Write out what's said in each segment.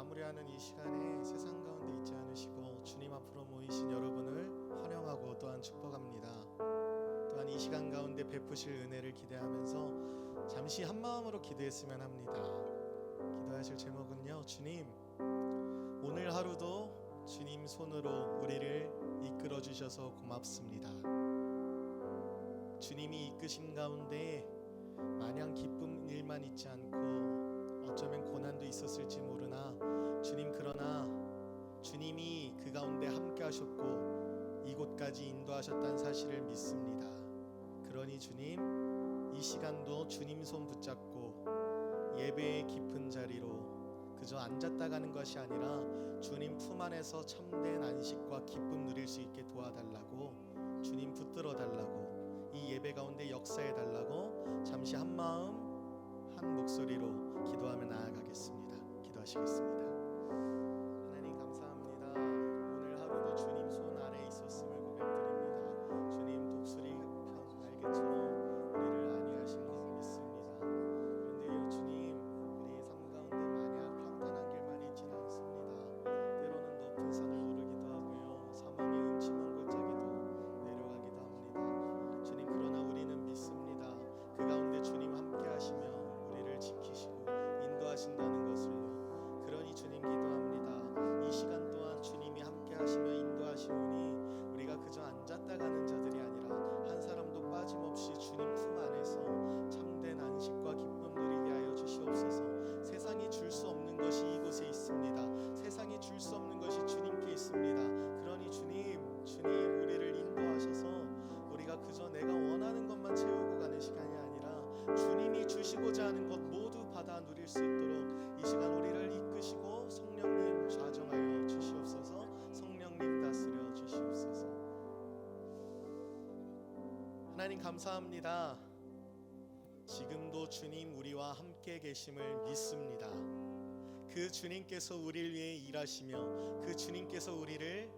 마무리하는 이 시간에 세상 가운데 있지 않으시고 주님 앞으로 모이신 여러분을 환영하고 또한 축복합니다. 또한 이 시간 가운데 베푸실 은혜를 기대하면서 잠시 한 마음으로 기도했으면 합니다. 기도하실 제목은요, 주님, 오늘 하루도 주님 손으로 우리를 이끌어 주셔서 고맙습니다. 주님이 이끄신 가운데 마냥 기쁜 일만 있지 않고 어쩌면 고난도 있었을지 모르나 주님, 그러나 주님이 그 가운데 함께 하셨고 이곳까지 인도하셨다는 사실을 믿습니다. 그러니 주님, 이 시간도 주님 손 붙잡고 예배의 깊은 자리로 그저 앉았다 가는 것이 아니라 주님 품 안에서 참된 안식과 기쁨 누릴 수 있게 도와달라고, 주님 붙들어 달라고, 이 예배 가운데 역사해 달라고 잠시 한 마음 한 목소리로 기도하며 나아가겠습니다. 기도하시겠습니다. 하나님 감사합니다. 오늘 하루도 주님 손 아래에 있었음을 고백드립니다. 주님 독수리 날개처럼 우리를 안위하신 것 믿습니다. 그런데요 주님, 우리의 삶 가운데 마냥 평탄한 길만 있지는 않습니다. 때로는 높은 산을 오르기도 하고요, 사망의 음침한 골짜기도 내려가기도 합니다. 주님, 그러나 우리는 믿습니다. 그 가운데 주님 함께 하시며 우리를 지키시고 인도하신다는 것을요. 그러니 주님 기도합니다. 이 시간 동안 주님이 함께 하시며 인도하시오니 우리가 그저 앉았다 가는 자들이 아니라 한 사람도 빠짐없이 주님 품 안에서 참된 안식과 기쁨 누리게 하여 주시옵소서. 세상이 줄 수 없는 것이 이곳에 있습니다. 세상이 줄 수 없는 것이 주님께 있습니다. 그러니 주님 우리를 인도하셔서 우리가 그저 내가 원하는 것만 채우고 가는 시간이 아니라 주님이 주시고자 하는 것 모두 받아 누릴 수 있도록 이 시간 우리를 이끄시고 성령님 좌정하여 주시옵소서. 성령님 다스려 주시옵소서. 하나님 감사합니다. 지금도 주님 우리와 함께 계심을 믿습니다. 그 주님께서 우리를 위해 일하시며 그 주님께서 우리를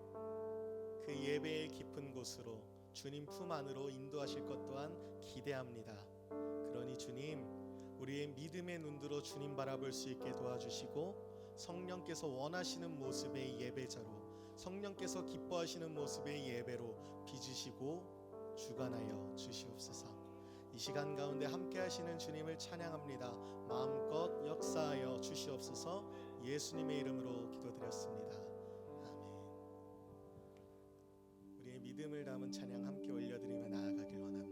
그 예배의 깊은 곳으로 주님 품 안으로 인도하실 것 또한 기대합니다. 그러니 주님, 우리의 믿음의 눈으로 주님 바라볼 수 있게 도와주시고 성령께서 원하시는 모습의 예배자로, 성령께서 기뻐하시는 모습의 예배로 빚으시고 주관하여 주시옵소서. 이 시간 가운데 함께 하시는 주님을 찬양합니다. 마음껏 역사하여 주시옵소서. 예수님의 이름으로 기도드렸습니다. 아멘. 우리의 믿음을 담은 찬양 함께 올려드리며 나아가길 원합니다.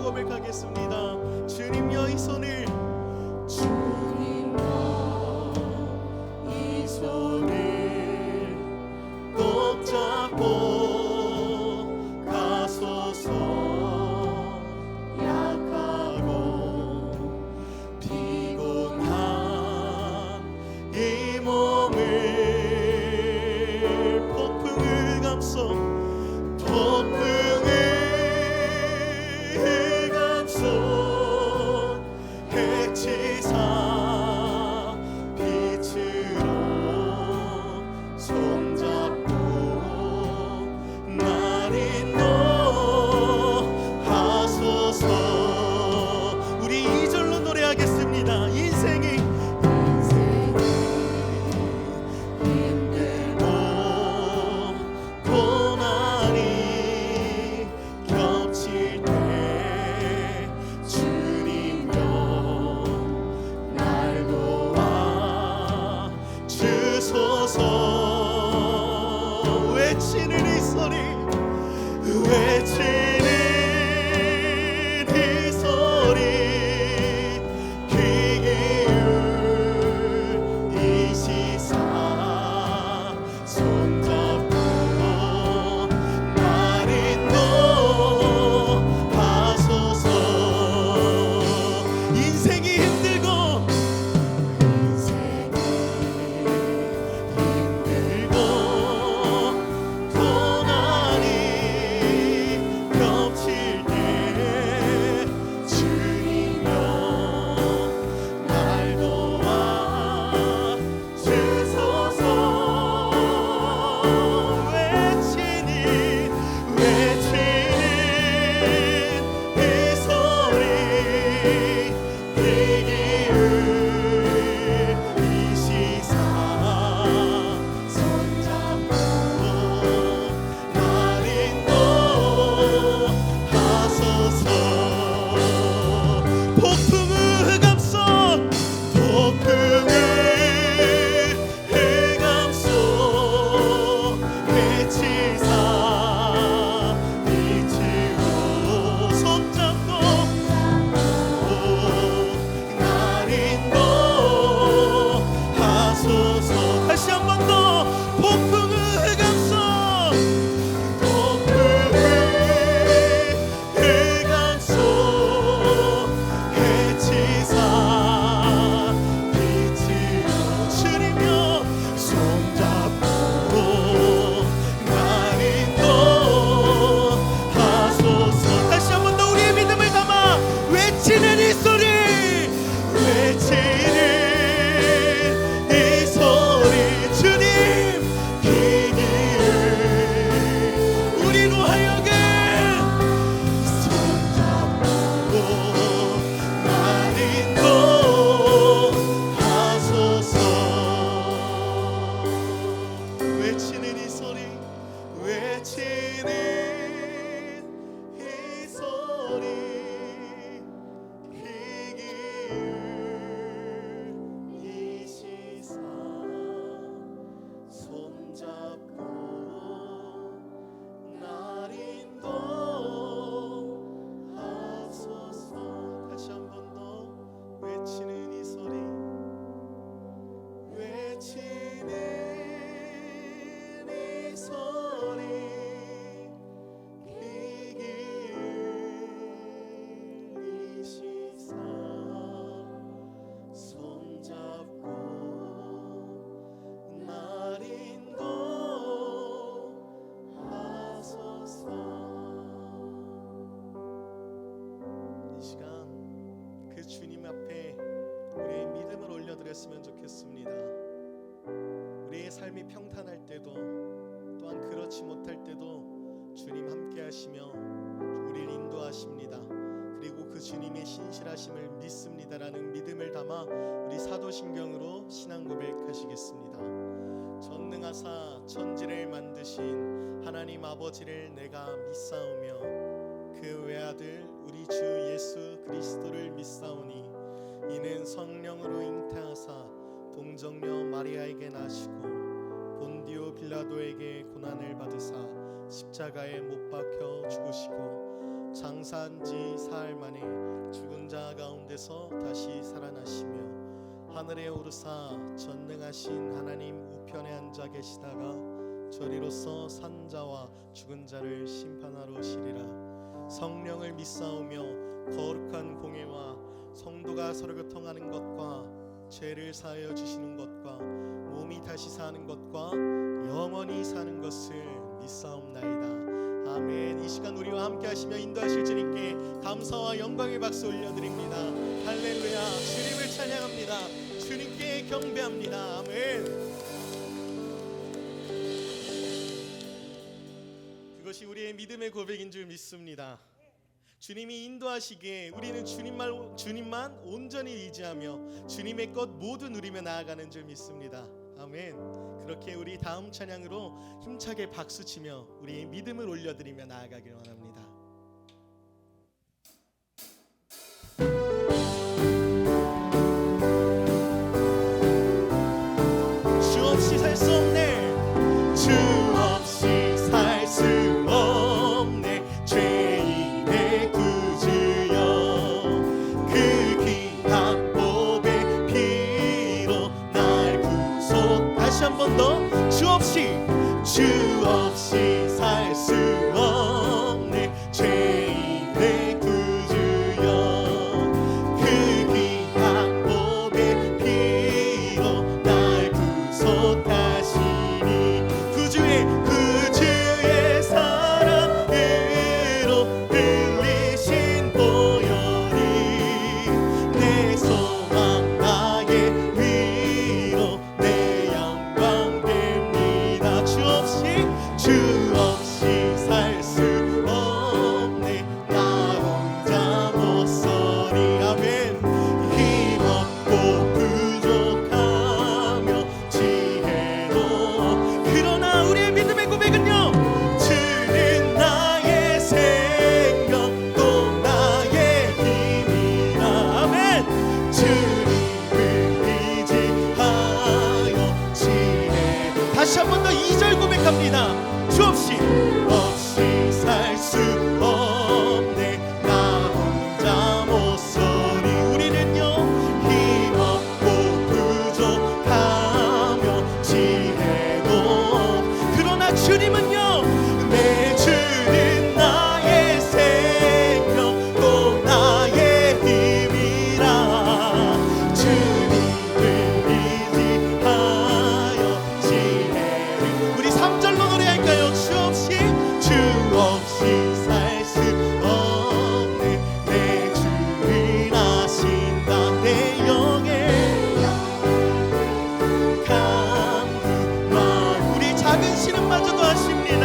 고백하겠습니다. 주님여 이 손을, 주님여 이 손을 꼭 잡고 감소 폭풍을 감소 해치사 빛으로 손잡고 날 인도하소서. 우리 2절로 노래하겠습니다. 인생이 힘들고 고난이 겹칠 때 주님여 날 도와 주소서. 외치는 이 소리 외치는 이 소리 귀 기울 이 시사 손잡고 날 인도하소서. 인생이 힘들고 고난이 겹칠 때 주님여 날 도와 주소서. 외치는 이 소리 귀 기울 이 시사 손잡고 날 인도하소서. 폭풍을 감소 폭풍을 감소 해치사 빛으로 손잡고 날 인도하소서. 다시 한 번 더 폭풍을 감소 폭풍을 감소 해치사 빛으로 주님여 손잡고 날 인도하소서. 다시 한 번 더 우리의 믿음을 담아 외치는 이 소리 외치는 이 소리 주님 귀 기울 우리로 하여금 손잡고 날 인도하소서. 외치는 이 소리 외치는 이 소리 귀 기울 이 시사 손잡고 날 인도하소서. 다시 한 번 더 외치는 이 소리 외치는 이 소리 귀 기울 이 시사 손잡고 날 인도하소서. 이 시간 그 주님 앞에 우리의 믿음을 올려드렸으면 좋겠습니다. 우리의 삶이 평탄할 때도 또한 그렇지 못할 때도 주님 함께 하시며 우리를 인도하십니다. 그리고 그 주님의 신실하심을 믿습니다라는 믿음을 담아 우리 사도신경으로 신앙 고백하시겠습니다. 전능하사 천지를 만드신 하나님 아버지를 내가 믿사오며 그 외아들 우리 주 예수 그리스도를 믿사오니 이는 성령으로 잉태하사 동정녀 마리아에게 나시고 본디오 빌라도에게 고난을 받으사 십자가에 못 박혀 죽으시고 장사한 지 사흘 만에 죽은 자 가운데서 다시 살아나시며 하늘에 오르사 전능하신 하나님 우편에 앉아 계시다가 저리로서 산 자와 죽은 자를 심판하러 오시리라. 성령을 믿사오며 거룩한 공예와 성도가 서로 교통하는 것과 죄를 사하여 주시는 것과 몸이 다시 사는 것과 영원히 사는 것을 믿사옵나이다. 아멘. 이 시간 우리와 함께 하시며 인도하실 주님께 감사와 영광의 박수 올려드립니다. 할렐루야. 주님을 찬양합니다. 주님께 경배합니다. 아멘. 그것이 우리의 믿음의 고백인 줄 믿습니다. 주님이 인도하시기에 우리는 주님만 온전히 의지하며 주님의 것 모두 누리며 나아가는 줄 믿습니다. 아멘. 그렇게 우리 다음 찬양으로 힘차게 박수치며 우리의 믿음을 올려드리며 나아가길 원합니다. 주 없이 살 수 없네. 주 없이 살 수 없네. 죄인의 구주여 그 귀한 보배 피로 날 구속. 다시 한 번 더. 주 없이 살 수 없네. 죄인의 구주여 그 귀한 보배 피로 날 구속하시니 구주의 사랑으로 흘리신 보혈이 내 소망 나의 위로 내 영광 됩니다. 주 없이 살 수 없네. 나 혼자 못 서리. 아멘. 힘없고 부족하며 지혜로. 그러나 우리의 믿음의 고백은요, 주는 나의 생명 또 나의 힘이라. 아멘. 주님을 의지하여 지혜. 다시 한 번 더 2절 고백합니다. 주 없이 살 수 없네. 나 혼자 못 서리. 우리는요 힘없고 부족하며 지혜도. 그러나 주님은요, 내 주는 나의 생명 또 나의 힘이라. 주님을 의지하여 지혜를. 우리 3절로 노래할까요? 주 없이 살 수 없네. 내 주를 아신다. 내 영의 강구와 우리 작은 신음마저도 아십니다.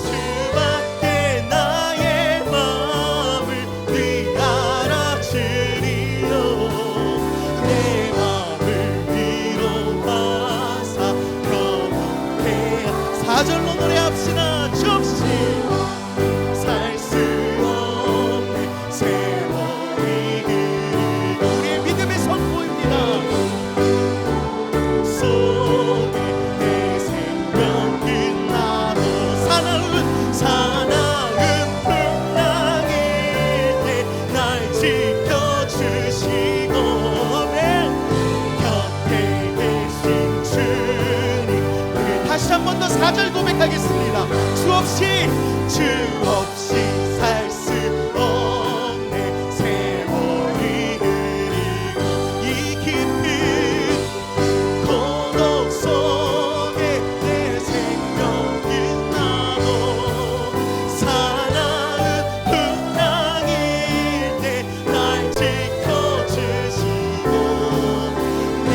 수밖에 나의 마음을 네 알아주리요. 내 마음을 위로하사 평온케. 4절로 노래합시다. 주 없이 살 수 없네. 세월이 흐르고 우리의 믿음의 선포입니다. 속에 내 생명 끝나도 사나운 풍랑일 때 날 지켜주시고 곁에 계신 주님. 다시 한 번 더 4절 고백하겠습니다. 주 없이 살 수 없네. 세월이 흐르고 이 깊은 고독 속에 내 생명 끝나도 사나운 풍랑일 때 날 지켜주시고 내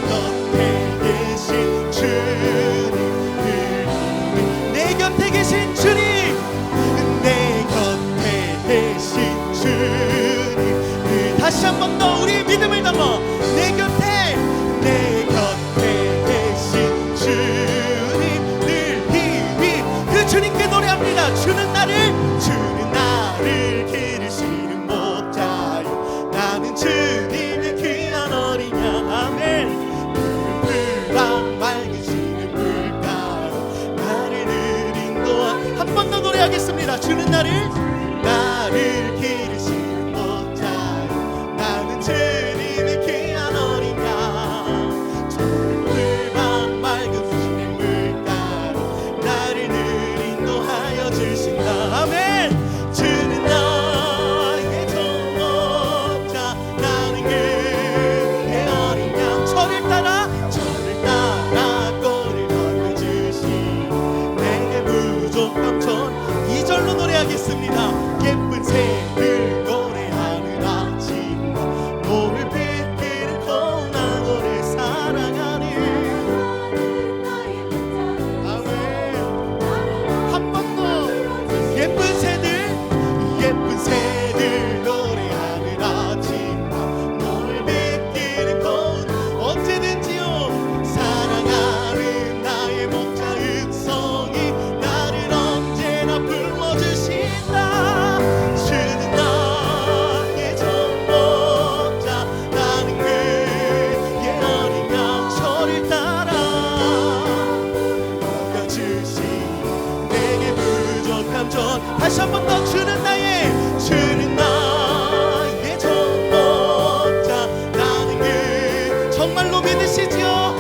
곁에 계신 주님. 내 곁에 계신 주님. 내 곁에 계신 주님. 다시 한 번 더 우리 믿음을 담아. 내 곁에 계신 주님. 늘 힘이 그 주님께 노래합니다. 주는 나를 기르시는 목자요. 나는 주님의 귀한 어린 양. 아멘. 풀방 맑으시는 물가로 나를 늘 인도하. 한 번 더 노래하겠습니다. 주는 나를 기르시는 목자요. 나는 주님의 귀한 어린 양. 풀방 맑으시는 물가로 나를 늘 인도하여 주신다. 아멘. 주는 나의 목자. 나는 그의 어린 양. 저를 따라 꼴을 넓혀주시 내게 찬양하겠습니다. 예쁜 새들 노래하는 아침 몸을 빗기를 거나 너를 사랑하니 아멘. 한 번 더 예쁜 새들 노래하는 아침 몸을 빗기를 거나 언제든지요 사랑하는 나의 목자 음성이 나를 언제나 불러주신다. 주는 나의 정복자 나는 그의 어린 양 저를 따라 먹여주신 내게 부족함 전 다시 한 번 더 주는 나의 정복자 나는 그 정말로 믿으시지요.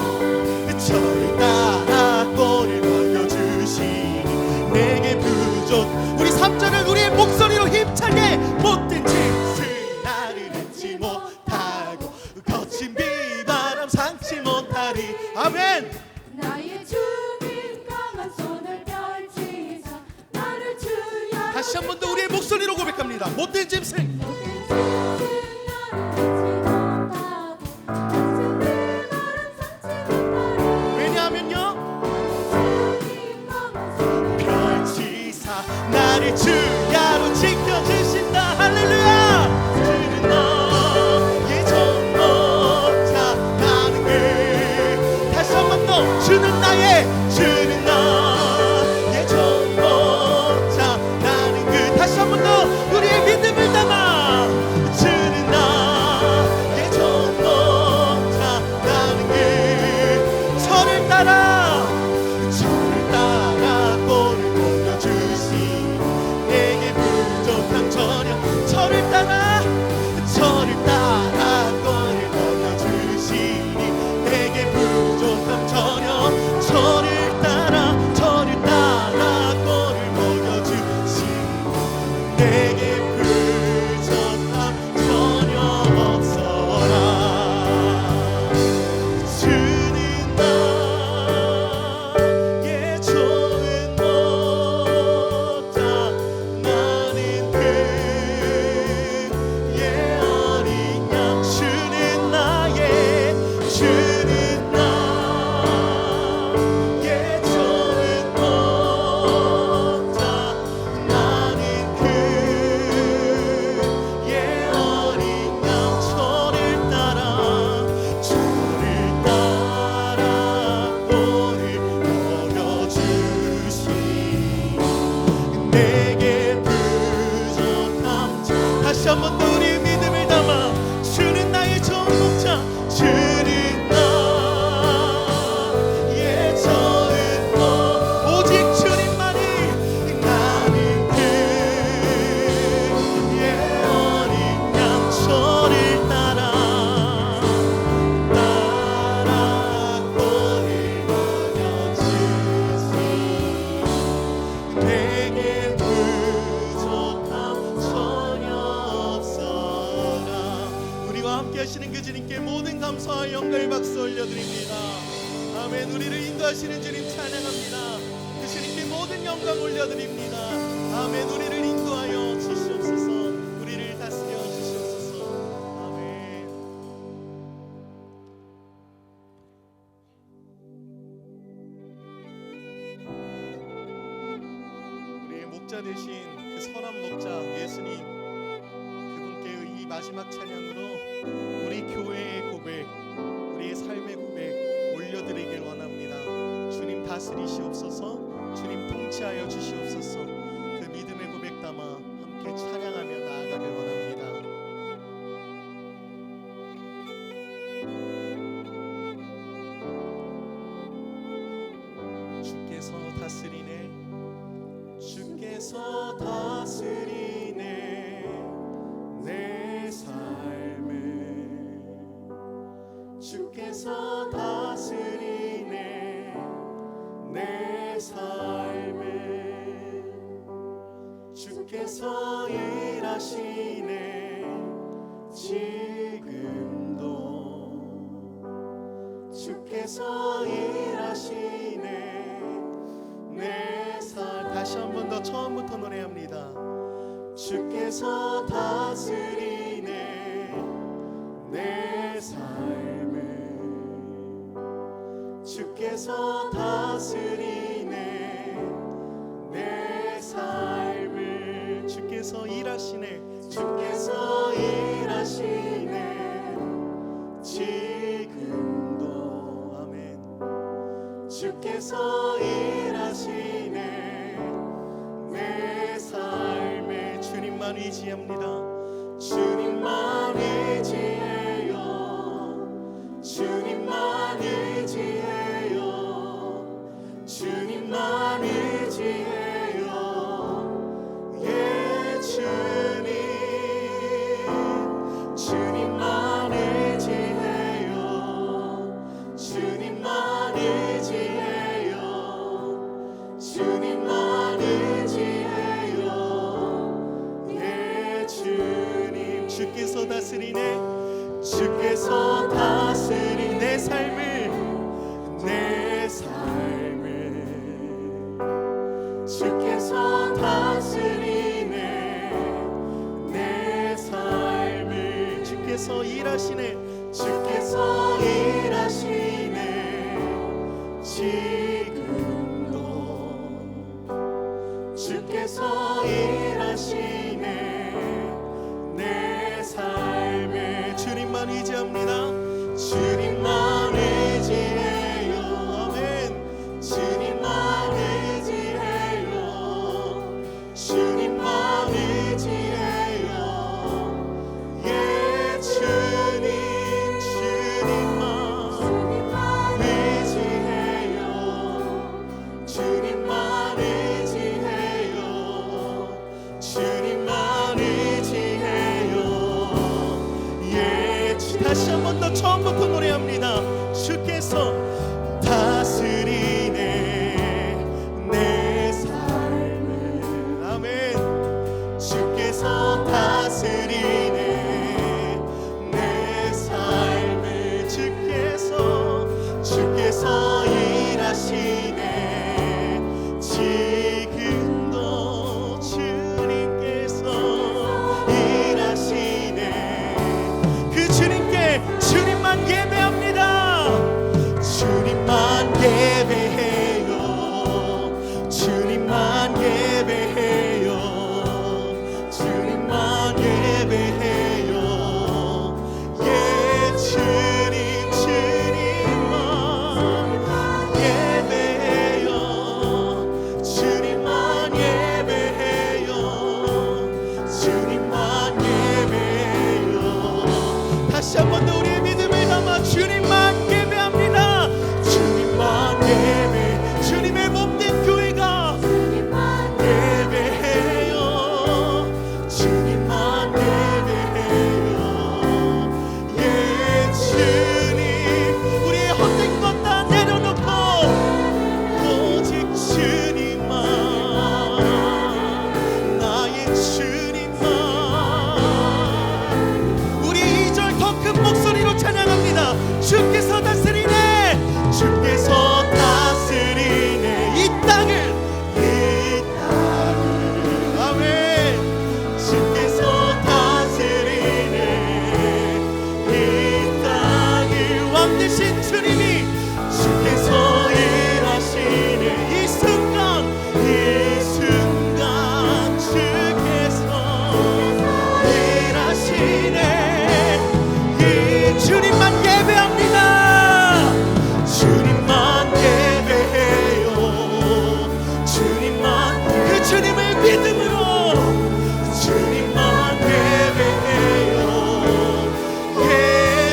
저를 따라 꼴을 먹여주시니 내게 부족 우리 3절을 우리의 목소리로 힘차게 못된 짓을 나를 잊지 못하고 거친 비바람 상치 못하리 아멘. 나의 주님 강한 손을 펼치사 나를 주여 다시 한 번 더 우리의 목소리로 고백합니다. 못된 짐승 모든 짓을 나를 잊지 못하고 왜냐하면요 주님 강한 손을 펼치사 나를 주야로 지켜주신다. 할렐루야. 주는 나의 정복자 나는 그 다시 한 번 더 주는 나의 정복자 나는 그 다시 한 번 더 우리의 믿음을 담아 주는 나의 정복자 나는 그 저를 따라 꼴을 먹여주시 내게 부족함 전혀 저를 따라 꼴을 먹여주시니 내게 부족함 전혀 저를 따라 꼴을 먹여주시니 내게 부족함 전혀 없어라. 주는 나의 좋은 목자 나는 그의 어린 양 주는 나의 좋은 목자 나는 그의 어린 양 저를 따라 꼴을 먹여주시 내게 부족함 다시 한 번 더 우리의 믿음을 담아 주는 나의 좋은 목자 주는 나의 좋은 목 오직 주님만이 나는 그의 어린 양 저를 따라 꼴을 먹여주시 내게 부족함 전혀 없어라. 우리와 함께 하시는 그 주님께 모든 감사와 영광 박수 올려드립니다. 아멘. 우리를 인도하시는 주님 찬양합니다. 그 주님께 모든 영광 올려드립니다. 아멘. 우리를 인도하여 주시옵소서. 우리를 다스려 주시옵소서. 아멘. 우리의 목자 되신 그 선한 목자 예수님 그분께 이 마지막 찬양으로 우리 교회의 고백 우리의 삶의 고백 올려드리길 원합니다. 주님 다스리시옵소서. 주님 통치하여 주시옵소서. 그 믿음의 고백 담아 함께 찬양하며 나아가길 원합니다. 주께서 다스리네 주께서 다스리네 내 삶을 주께서 다스리네 내 삶을 주께서 일하시네 지금도 주께서 일하시네 내 삶 다시 한 번 더 처음부터 노래합니다. 주께서 다스리네 내 삶을, 주께서 다스리네 내 삶을, 주께서 일하시네, 주께서 일하시네 지금도. 아멘. 주께서 일하시네 내 삶에. 주님만 의지합니다. 주님만 의지해요. 주님만 의지해요. 주님만 의지해요. 예 주님, 주님만 의지해요. 주님만 의지해요. 주님만 의지해요. 예 주님. 주께서 다스리네, 주께서 다스리 내 삶을, 내 삶을. 주께서 다스리네 내 삶을. 주께서 일하시네, 주께서 일하시네 지금도. 주께서 일하시네 내 삶에. 주님만 의지합니다. 주님만 의지해요. 아멘. 주님만 의지해요. 주님만 의지해요. 예 주님, 주님만 의지해요. 주님만 의지해요. 주님만 의지해요. 예, 다시 한 번 더 처음부터 노래합니다. 주께서 다스리네 내 삶을. 아멘. 주께서 다스리네 내 삶을. 주께서 일하시네 지금도. 주님께서 일하시네. 그 주님께 주님만 예배합니다. 주님만 예배해요. 주님만 예배해요. 주님만 예배해요. 예 주님, 주님만 예배해요. 주님만 예배해요. 주님만 예배해요. 다시 한 번 더 우리의 믿음을 담아 주님만 예배합니다. 주님만 예배. 주님의 몸된 교회가 예배해요. 주님만 예배해요. 예 주님, 우리의 헛된 것 다 내려놓고 오직 주님만, 나의 주님만. 우리 2절 더 큰 목소리로 찬양합니다. 주께서 다스리네, 주께서 다스리네 이 땅을, 이 땅을. 아멘. 주께서 다스리네 이 땅을. 왕 되신 주님이 주께서 일하시네 이 순간, 이 순간. 주께서 일하시네. 이 주님만 예배합니다. 주님만 예배해요. 주님만, 그 주님을 믿음으로 주님만 예배해요. 예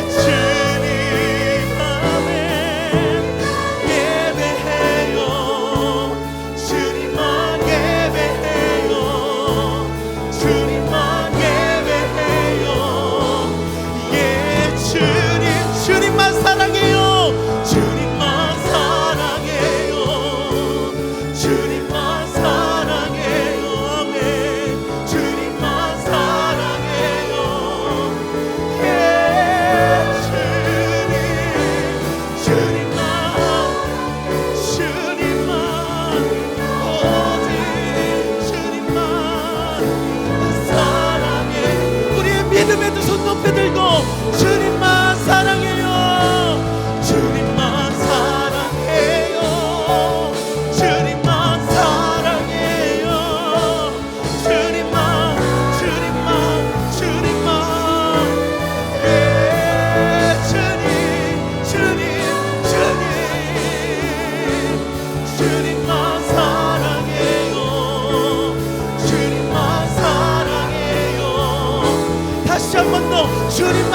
주님, 아멘. 예배해요. 주님만 예배해요. 주님만 예배해요. 예 주님, 주님만 사랑해요. 주님만 사랑해요. 주님만 사랑해요.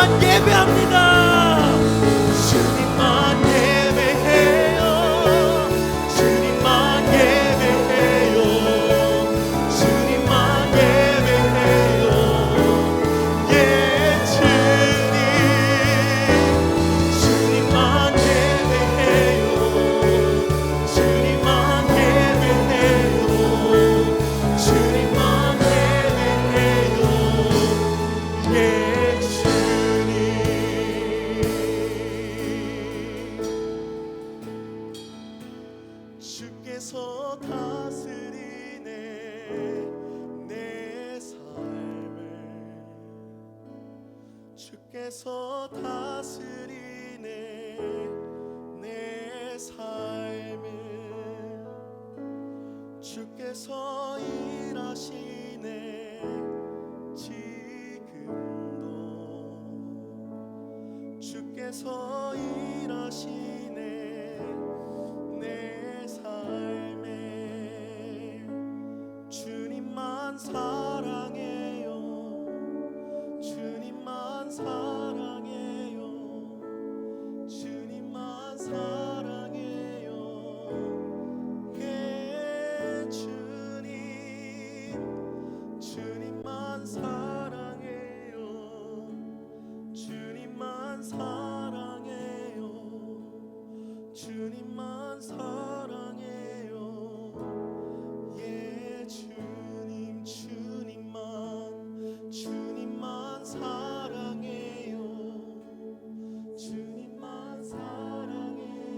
주님만 예배합니다. 주님만 예배해요. 주님만 예배해요. 주님만 예배해요. 예 주님 주님만 예배해요. 주님만 예배해요. 주님만 예배해요. 예 주님. 주께서 다스리네 내 삶을. 주께서 다스리네 내 삶을. 주께서 일하시네 지금도. 주께서 일하시네 내 삶에. 주님만 사랑해요. 주님만 사랑해요. 주님만 사랑해요. 예 주님 주님만 사랑해요. 주님만 사랑해요. 주님만 사랑해요. 예 주님 주님만 주님만 사랑해요. 주님만 사랑해요.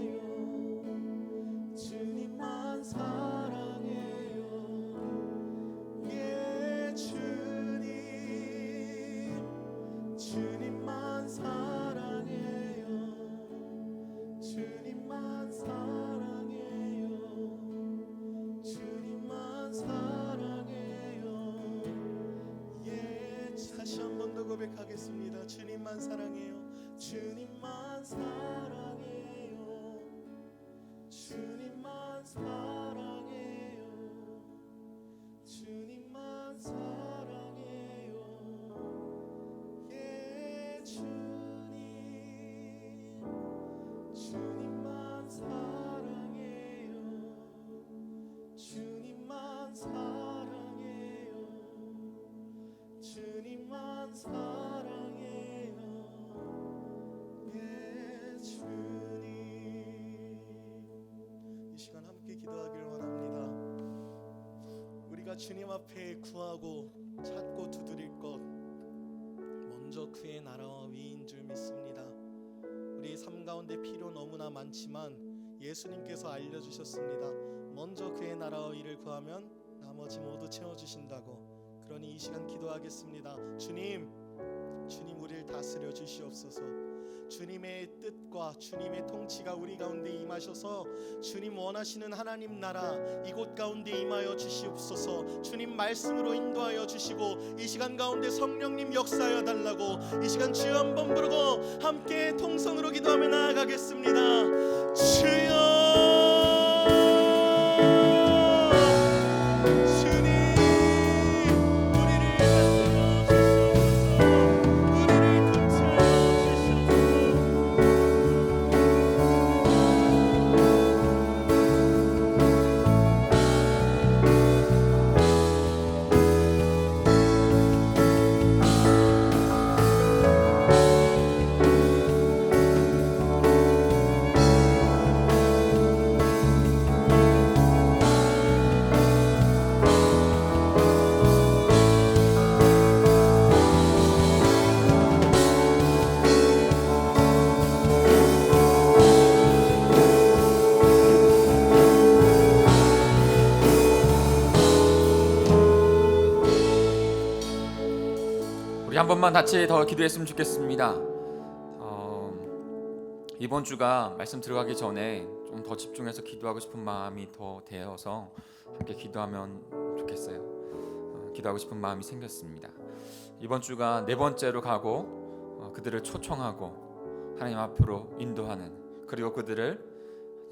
주님만 사랑해요. 예 주님 주님만 사랑해요. 주님만 사랑해요. 주님만 사랑해요. 예 다시 한 번 더 고백하겠습니다. 주님만 사랑해요. 주님만 사랑해요. 주님만 사랑해요. 주님만 사랑해요. 예 주님 주님만 사랑해요. 주님만 사랑해요. 주님만 사랑해요. 예 주님. 이 시간 함께 기도하기를 원합니다. 우리가 주님 앞에 구하고 찾고 두드릴 것 먼저 그의 나라와 위인 줄 믿습니다. 우리의 삶 가운데 필요 너무나 많지만 예수님께서 알려주셨습니다. 먼저 그의 나라와 위를 구하면 나머지 모두 채워주신다고. 그러니 이 시간 기도하겠습니다. 주님 우리를 다스려 주시옵소서. 주님의 뜻과 주님의 통치가 우리 가운데 임하셔서 주님 원하시는 하나님 나라 이곳 가운데 임하여 주시옵소서. 주님 말씀으로 인도하여 주시고 이 시간 가운데 성령님 역사하여 달라고 이 시간 주여 한번 부르고 함께 통성으로 기도하며 나아가겠습니다. 주여 한 번만 같이 더 기도했으면 좋겠습니다. 이번 주가 말씀 들어가기 전에 좀 더 집중해서 기도하고 싶은 마음이 더 되어서 함께 기도하면 좋겠어요. 기도하고 싶은 마음이 생겼습니다. 이번 주가 네 번째로 가고 그들을 초청하고 하나님 앞으로 인도하는, 그리고 그들을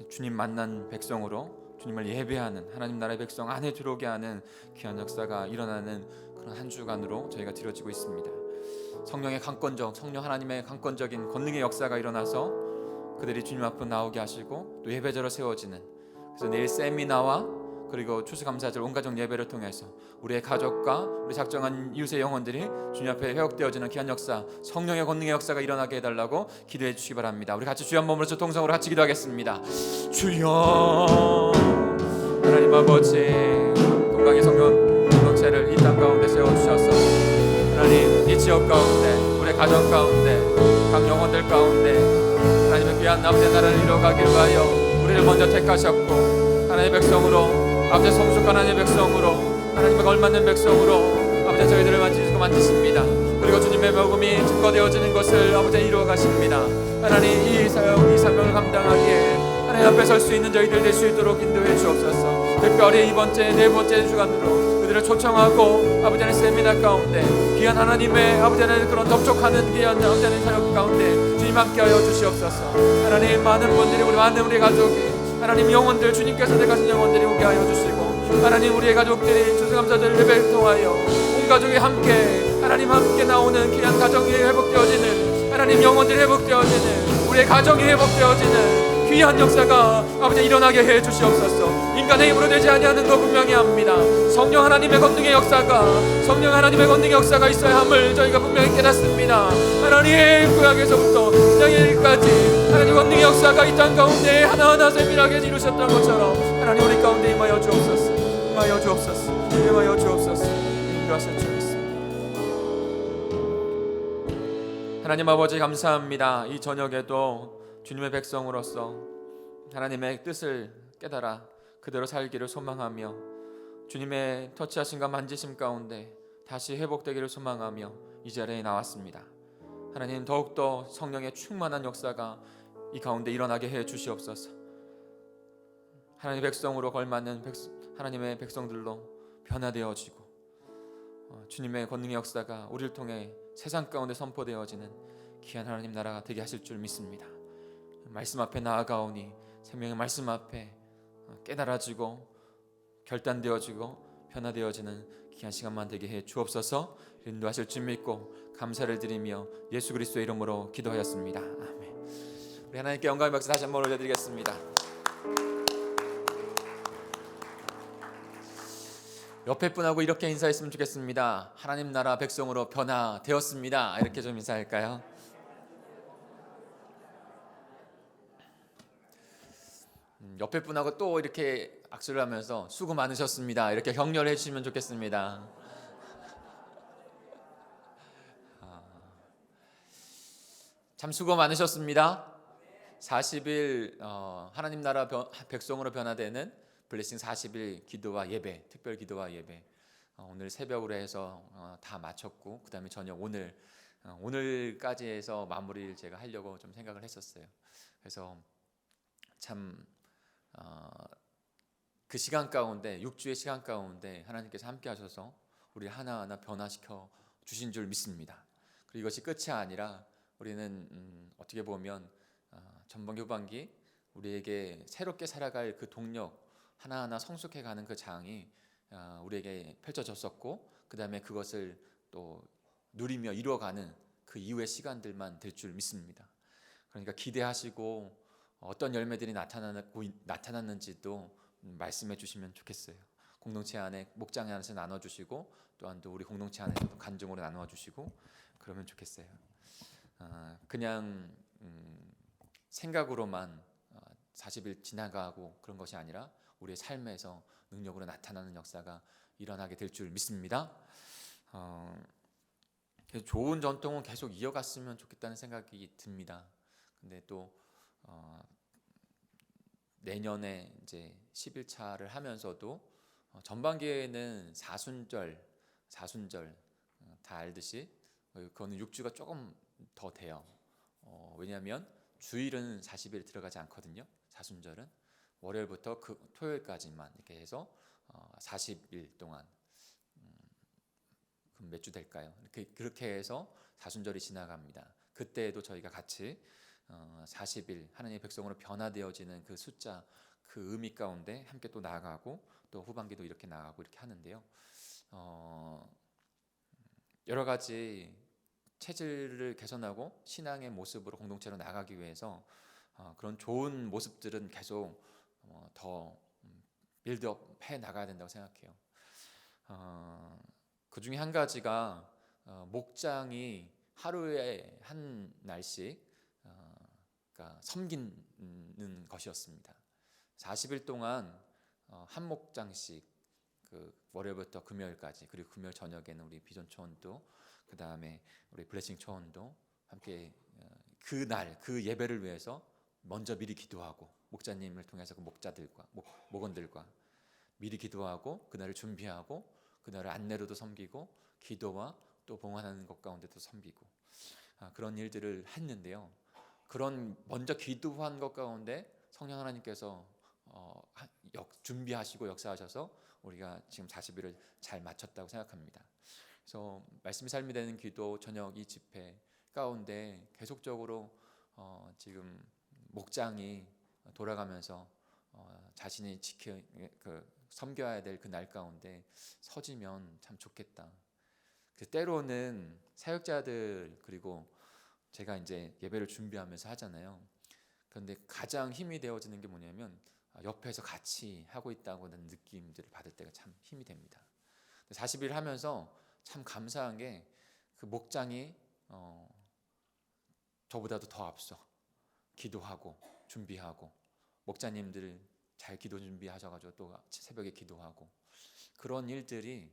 주님 만난 백성으로 주님을 예배하는, 하나님 나라의 백성 안에 들어오게 하는 귀한 역사가 일어나는 그런 한 주간으로 저희가 드려지고 있습니다. 성령 하나님의 강권적인 권능의 역사가 일어나서 그들이 주님 앞으로 나오게 하시고 또 예배자로 세워지는, 그래서 내일 세미나와 그리고 추수감사절 온 가족 예배를 통해서 우리의 가족과 우리 작정한 이웃의 영혼들이 주님 앞에 회복되어지는 귀한 역사, 성령의 권능의 역사가 일어나게 해달라고 기도해 주시기 바랍니다. 우리 같이 주여 한 몸으로 통성으로 같이 기도하겠습니다. 주여, 하나님 아버지, 동강의 성령 공동체를 이 땅 가운데 세워주셔서 하나님 이 지역 가운데, 우리 가정 가운데, 각 영혼들 가운데 하나님의 귀한 아버지의 나라를 이루어가길 위하여 우리를 먼저 택하셨고, 하나님의 백성으로, 아버지 성숙한 하나님의 백성으로, 하나님의 걸맞는 백성으로 아버지 저희들을 만드십니다. 그리고 주님의 복음이 증거되어지는 것을 아버지 이루어 가십니다. 하나님 이 사명을 감당하기에 하나님 앞에 설 수 있는 저희들 될 수 있도록 인도해 주옵소서. 특별히 이번 주에 네 번째 주간으로 그들을 초청하고 아버지 하나님 세미나 가운데 귀한 하나님의 아버지 하나님 그런 접촉하는 귀한 아버지 하나님 사역 가운데 주님 함께하여 주시옵소서. 하나님 많은 분들이 우리 가족이 하나님 영혼들, 주님께서 택하신 영혼들이 오게 하여 주시고, 하나님 우리의 가족들이 추수감사절 예배를 통하여 온 가족이 함께 하나님 함께 나오는 귀한 가정이 회복되어지는, 하나님 영혼들이 회복되어지는, 우리의 가정이 회복되어지는 귀한 역사가 아버지 일어나게 해 주시옵소서. 인간의 힘으로 되지 아니하는 거 분명히 압니다. 성령 하나님의 권능의 역사가 있어야 함을 저희가 분명히 깨닫습니다. 하나님 구약에서부터 신약일까지 하나님 권능의 역사가 이 땅 가운데 하나하나 세밀하게 이루셨던 것처럼 하나님 우리 가운데 임하여 주옵소서. 인도하실 줄 믿습니다. 하나님 아버지 감사합니다. 이 저녁에도 주님의 백성으로서 하나님의 뜻을 깨달아 그대로 살기를 소망하며, 주님의 터치하심과 만지심 가운데 다시 회복되기를 소망하며 이 자리에 나왔습니다. 하나님 더욱더 성령의 충만한 역사가 이 가운데 일어나게 해 주시옵소서. 하나님의 백성으로 걸맞는 하나님의 백성들로 변화되어지고 주님의 권능의 역사가 우리를 통해 세상 가운데 선포되어지는 귀한 하나님 나라가 되게 하실 줄 믿습니다. 말씀 앞에 나아가오니 생명의 말씀 앞에 깨달아지고 결단되어지고 변화되어지는 귀한 시간만 되게 해 주옵소서. 인도하실 줄 믿고 감사를 드리며 예수 그리스도의 이름으로 기도하였습니다. 아멘. 우리 하나님께 영광의 박수 다시 한번 올려드리겠습니다. 옆에 분하고 이렇게 인사했으면 좋겠습니다. 하나님 나라 백성으로 변화되었습니다. 이렇게 좀 인사할까요? 옆에 분하고 또 이렇게 악수를 하면서 수고 많으셨습니다. 이렇게 격려를 해주시면 좋겠습니다. 참 수고 많으셨습니다. 40일 하나님 나라 백성으로 변화되는 블레싱 40일 기도와 예배, 특별 기도와 예배 오늘 새벽으로 해서 다 마쳤고, 그 다음에 저녁 오늘까지 해서 마무리를 제가 하려고 좀 생각을 했었어요. 그래서 참 그 시간 가운데, 6주의 시간 가운데 하나님께서 함께 하셔서 우리 하나하나 변화시켜 주신 줄 믿습니다. 그리고 이것이 끝이 아니라 우리는 어떻게 보면 전반기 후반기 우리에게 새롭게 살아갈 그 동력, 하나하나 성숙해가는 그 장이 우리에게 펼쳐졌었고, 그 다음에 그것을 또 누리며 이루어가는 그 이후의 시간들만 될 줄 믿습니다. 그러니까 기대하시고 어떤 열매들이 나타났는지도 말씀해 주시면 좋겠어요. 공동체 안에, 목장 안에서 나눠주시고, 또한 또 우리 공동체 안에서도 간증으로 나누어주시고 그러면 좋겠어요. 그냥 생각으로만 40일 지나가고 그런 것이 아니라 우리의 삶에서 능력으로 나타나는 역사가 일어나게 될 줄 믿습니다. 좋은 전통은 계속 이어갔으면 좋겠다는 생각이 듭니다. 근데 또 내년에 이제 11차를 하면서도 전반기에는 사순절 다 알듯이 그거는 6주가 조금 더 돼요. 왜냐하면 주일은 40일 들어가지 않거든요. 사순절은 월요일부터 토요일까지만 이렇게 해서 40일 동안 그럼 몇 주 될까요? 그렇게 해서 사순절이 지나갑니다. 그때에도 저희가 같이 40일 하나님의 백성으로 변화되어지는 그 숫자, 그 의미 가운데 함께 또 나아가고, 또 후반기도 이렇게 나아가고 이렇게 하는데요. 여러 가지 체질을 개선하고 신앙의 모습으로 공동체로 나가기 위해서 그런 좋은 모습들은 계속 더 빌드업 해 나가야 된다고 생각해요. 그 중에 한 가지가 목장이 하루에 한 날씩 그러니까 섬기는 것이었습니다. 40일 동안 한 목장씩 그 월요일부터 금요일까지, 그리고 금요일 저녁에는 우리 비전 초원도, 그 다음에 우리 블레싱 초원도 함께 그날 그 예배를 위해서 먼저 미리 기도하고, 목자님을 통해서 그 목자들과 목원들과 미리 기도하고 그날을 준비하고 그날을 안내로도 섬기고 기도와 또 봉헌하는 것 가운데도 섬기고 그런 일들을 했는데요. 그런 먼저 기도한 것 가운데 성령 하나님께서 준비하시고 역사하셔서 우리가 지금 40일을 잘 마쳤다고 생각합니다. 그래서 말씀이 삶이 되는 기도 저녁 이 집회 가운데 계속적으로 지금 목장이 돌아가면서 자신이 섬겨야 될 그 날 가운데 서지면 참 좋겠다. 때로는 사역자들, 그리고 제가 이제 예배를 준비하면서 하잖아요. 그런데 가장 힘이 되어지는 게 뭐냐면 옆에서 같이 하고 있다고는 느낌들을 받을 때가 참 힘이 됩니다. 40일 하면서 참 감사한 게 그 목장이 저보다도 더 앞서 기도하고 준비하고, 목자님들 잘 기도 준비하셔가지고 또 새벽에 기도하고, 그런 일들이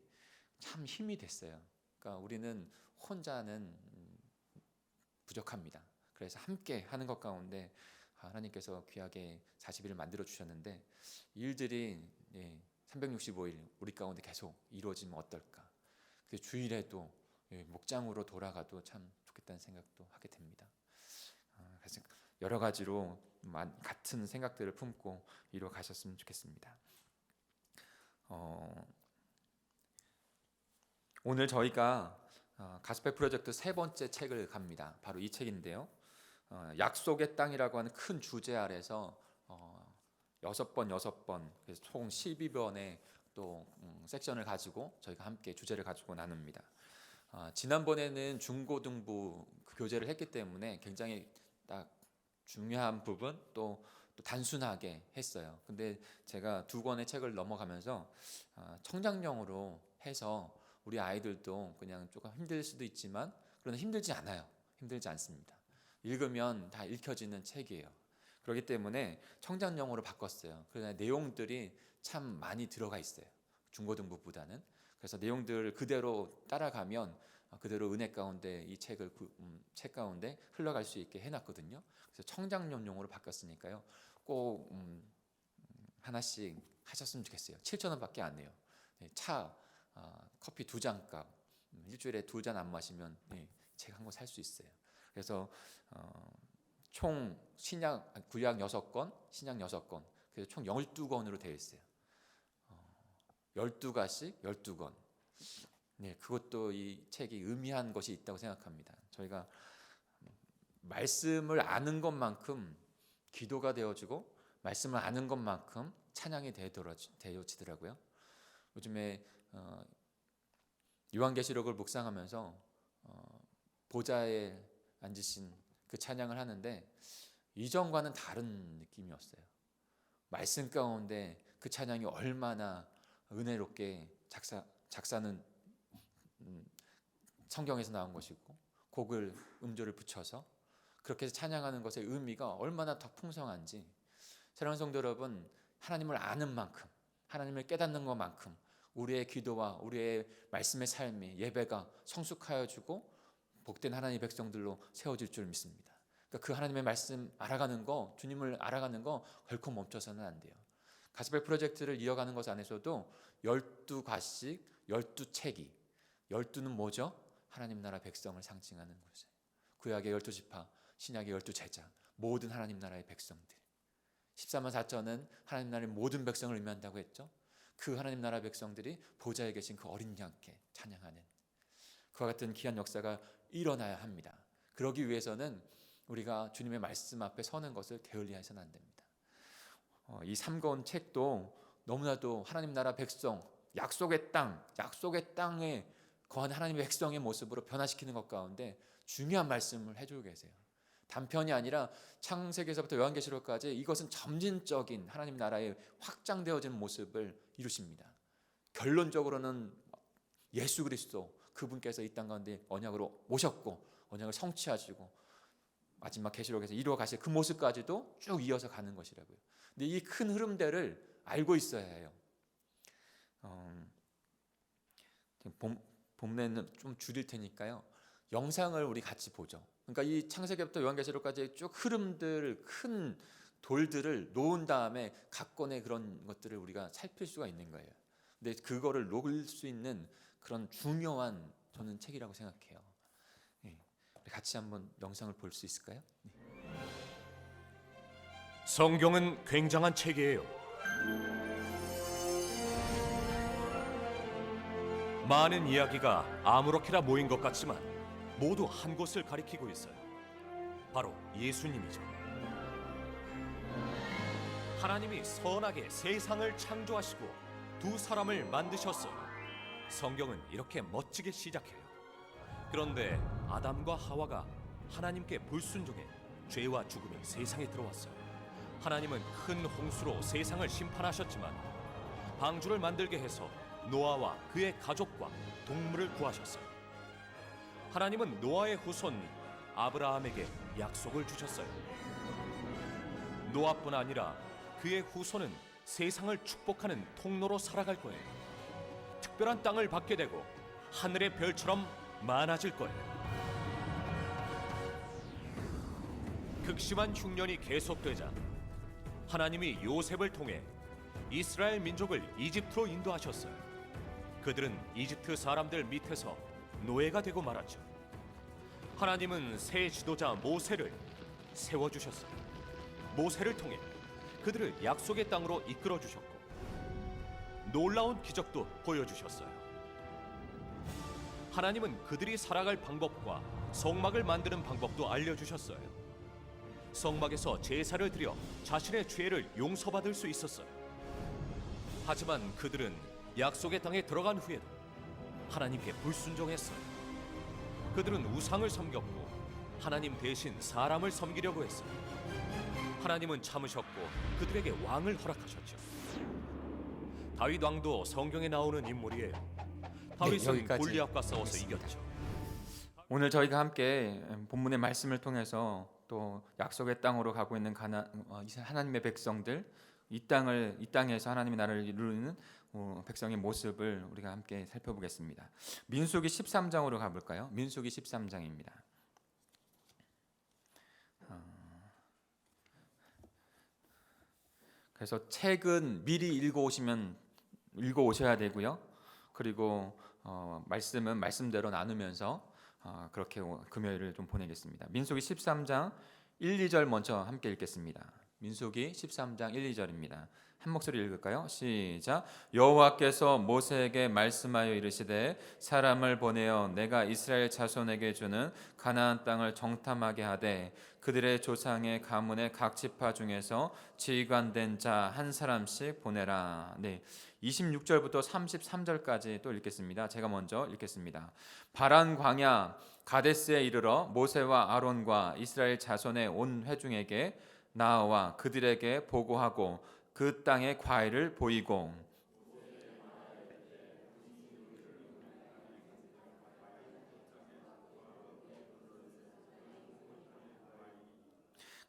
참 힘이 됐어요. 그러니까 우리는 혼자는 부족합니다. 그래서 함께 하는 것 가운데 하나님께서 귀하게 40일을 만들어 주셨는데, 일들이 365일 우리 가운데 계속 이루어지면 어떨까. 그 주일에도 목장으로 돌아가도 참 좋겠다는 생각도 하게 됩니다. 그래서 여러 가지로 같은 생각들을 품고 이루어 가셨으면 좋겠습니다. 오늘 저희가 가스펠 프로젝트 세 번째 책을 갑니다. 바로 이 책인데요. 약속의 땅이라고 하는 큰 주제 아래서 6번 그래서 총 12번의 또 섹션을 가지고 저희가 함께 주제를 가지고 나눕니다. 지난번에는 중고등부 그 교재를 했기 때문에 굉장히 딱 중요한 부분 또 단순하게 했어요. 근데 제가 두 권의 책을 넘어가면서 청장용으로 해서 우리 아이들도 그냥 조금 힘들 수도 있지만 그러나 힘들지 않아요. 힘들지 않습니다. 읽으면 다 읽혀지는 책이에요. 그렇기 때문에 청장용으로 바꿨어요. 그러나 내용들이 참 많이 들어가 있어요. 중고등부보다는. 그래서 내용들을 그대로 따라가면 그대로 은혜 가운데 이 책을 책 가운데 흘러갈 수 있게 해놨거든요. 그래서 청장용으로 바꿨으니까요. 꼭 하나씩 하셨으면 좋겠어요. 7,000원밖에 안 내요. 차 커피 2잔 값, 일주일에 2잔 안 마시면 책 한 권 살 수 있어요. 그래서 총 구약 6권, 신약 6권, 그래서 총 12권으로 되어 있어요. 12가씩 12권. 그것도 이 책이 의미한 것이 있다고 생각합니다. 저희가 말씀을 아는 것만큼 기도가 되어지고 말씀을 아는 것만큼 찬양이 되어지더라고요. 요즘에 요한계시록을 묵상하면서 보좌에 앉으신 그 찬양을 하는데 이전과는 다른 느낌이었어요. 말씀 가운데 그 찬양이 얼마나 은혜롭게 작사는 성경에서 나온 것이고 곡을 음조를 붙여서 그렇게 찬양하는 것의 의미가 얼마나 더 풍성한지, 사랑하는 성도 여러분, 하나님을 아는 만큼, 하나님을 깨닫는 것만큼 우리의 기도와 우리의 말씀의 삶이 예배가 성숙하여 주고 복된 하나님의 백성들로 세워질 줄 믿습니다. 그러니까 그 하나님의 말씀 알아가는 거, 주님을 알아가는 거 결코 멈춰서는 안 돼요. 가스펠 프로젝트를 이어가는 것 안에서도 12과씩 12책이, 12는 뭐죠? 하나님 나라 백성을 상징하는 것이에요. 구약의 12지파, 신약의 12제자, 모든 하나님 나라의 백성들. 14만 4천은 하나님 나라의 모든 백성을 의미한다고 했죠. 그 하나님 나라 백성들이 보좌에 계신 그 어린 양께 찬양하는 그와 같은 귀한 역사가 일어나야 합니다. 그러기 위해서는 우리가 주님의 말씀 앞에 서는 것을 게을리해서는 안 됩니다. 이 3권 책도 너무나도 하나님 나라 백성, 약속의 땅에 거한 하나님의 백성의 모습으로 변화시키는 것 가운데 중요한 말씀을 해주고 계세요. 단편이 아니라 창세기에서부터 요한계시록까지 이것은 점진적인 하나님 나라의 확장되어지는 모습을 이루십니다. 결론적으로는 예수 그리스도 그분께서 이 땅 가운데 언약으로 오셨고 언약을 성취하시고 마지막 계시록에서 이루어 가실 그 모습까지도 쭉 이어서 가는 것이라고요. 근데 이 큰 흐름들을 알고 있어야 해요. 본문에는 좀 줄일 테니까요. 영상을 우리 같이 보죠. 그러니까 이 창세기부터 요한계시록까지 쭉 흐름들, 큰 돌들을 놓은 다음에 각권의 그런 것들을 우리가 살필 수가 있는 거예요. 근데 그거를 놓을 수 있는 그런 중요한 저는 책이라고 생각해요. 네. 우리 같이 한번 영상을 볼 수 있을까요? 네. 성경은 굉장한 책이에요. 많은 이야기가 아무렇게나 모인 것 같지만 모두 한 곳을 가리키고 있어요. 바로 예수님이죠. 하나님이 선하게 세상을 창조하시고 두 사람을 만드셨어요. 성경은 이렇게 멋지게 시작해요. 그런데 아담과 하와가 하나님께 불순종해 죄와 죽음이 세상에 들어왔어요. 하나님은 큰 홍수로 세상을 심판하셨지만 방주를 만들게 해서 노아와 그의 가족과 동물을 구하셨어요. 하나님은 노아의 후손 아브라함에게 약속을 주셨어요. 노아뿐 아니라 그의 후손은 세상을 축복하는 통로로 살아갈 거예요. 특별한 땅을 받게 되고 하늘의 별처럼 많아질 거예요. 극심한 흉년이 계속되자 하나님이 요셉을 통해 이스라엘 민족을 이집트로 인도하셨어요. 그들은 이집트 사람들 밑에서 노예가 되고 말았죠. 하나님은 새 지도자 모세를 세워주셨어요. 모세를 통해 그들을 약속의 땅으로 이끌어 주셨고 놀라운 기적도 보여주셨어요. 하나님은 그들이 살아갈 방법과 성막을 만드는 방법도 알려주셨어요. 성막에서 제사를 드려 자신의 죄를 용서받을 수 있었어요. 하지만 그들은 약속의 땅에 들어간 후에도 하나님께 불순종했어요. 그들은 우상을 섬겼고 하나님 대신 사람을 섬기려고 했어요. 하나님은 참으셨고 그들에게 왕을 허락하셨죠. 다윗 왕도 성경에 나오는 인물이에요. 다윗은 여기까지 골리앗과 싸워서 하겠습니다. 이겼죠. 오늘 저희가 함께 본문의 말씀을 통해서 또 약속의 땅으로 가고 있는 하나님의 백성들, 이 땅에서 하나님의 나라를 이루는 백성의 모습을 우리가 함께 살펴보겠습니다. 민수기 13장으로 가볼까요? 민수기 13장입니다. 그래서 책은 미리 읽어오셔야 되고요. 그리고 말씀은 말씀대로 나누면서 그렇게 금요일을 좀 보내겠습니다. 민수기 13장 1, 2절 먼저 함께 읽겠습니다. 민수기 13장 1, 2절입니다. 한 목소리 읽을까요? 시작. 여호와께서 모세에게 말씀하여 이르시되 사람을 보내어 내가 이스라엘 자손에게 주는 가나안 땅을 정탐하게 하되 그들의 조상의 가문의 각 지파 중에서 지휘관된 자 한 사람씩 보내라. 네, 26절부터 33절까지 또 읽겠습니다. 제가 먼저 읽겠습니다. 바란 광야 가데스에 이르러 모세와 아론과 이스라엘 자손의 온 회중에게 나와 그들에게 보고하고 그 땅의 과일을 보이고